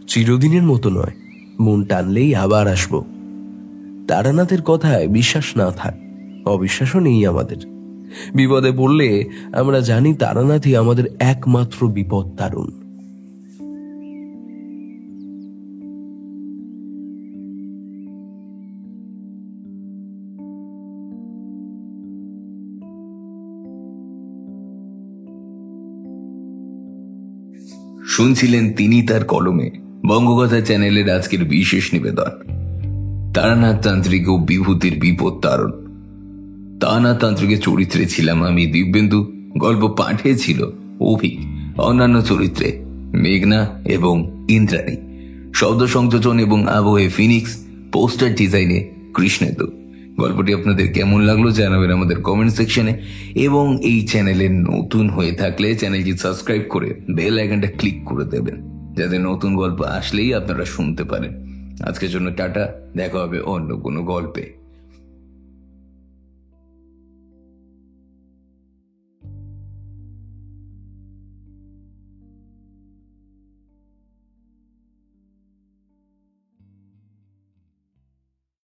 চিরদিনের মতো নয়, মন টানলেই আবার আসবো। তারানাথের কথায় বিশ্বাস না থাক, অবিশ্বাসও নেই আমাদের। বিপদে পড়লে আমরা জানি তারানাথই আমাদের একমাত্র বিপদ তারণ। শুনছিলেন তিনি তার কলমে, বঙ্গকথা চ্যানেলের আজকের বিশেষ নিবেদন, তারানাথ তান্ত্রিক ও বিভূতির বিপদ তারণ। তারানাথ তান্ত্রিকের চরিত্রে ছিলাম আমি দিব্যেন্দু, গল্প পাঠে ছিল অভিক, অন্যান্য চরিত্রে মেঘনা এবং ইন্দ্রাণী, শব্দ সংযোজন এবং আবহে ফিনিক্স, পোস্টার ডিজাইনে কৃষ্ণেন্দু, গল্পটি আপনাদের কেমন লাগলো জানাবেন আমাদের কমেন্ট সেকশনে, এবং এই চ্যানেলে নতুন হয়ে থাকলে চ্যানেলটি সাবস্ক্রাইব করে বেল আইকনটা ক্লিক করে দেবেন, যাতে নতুন গল্প আসলেই আপনারা শুনতে পারেন। আজকের জন্য টাটা, দেখা হবে অন্য কোনো গল্পে।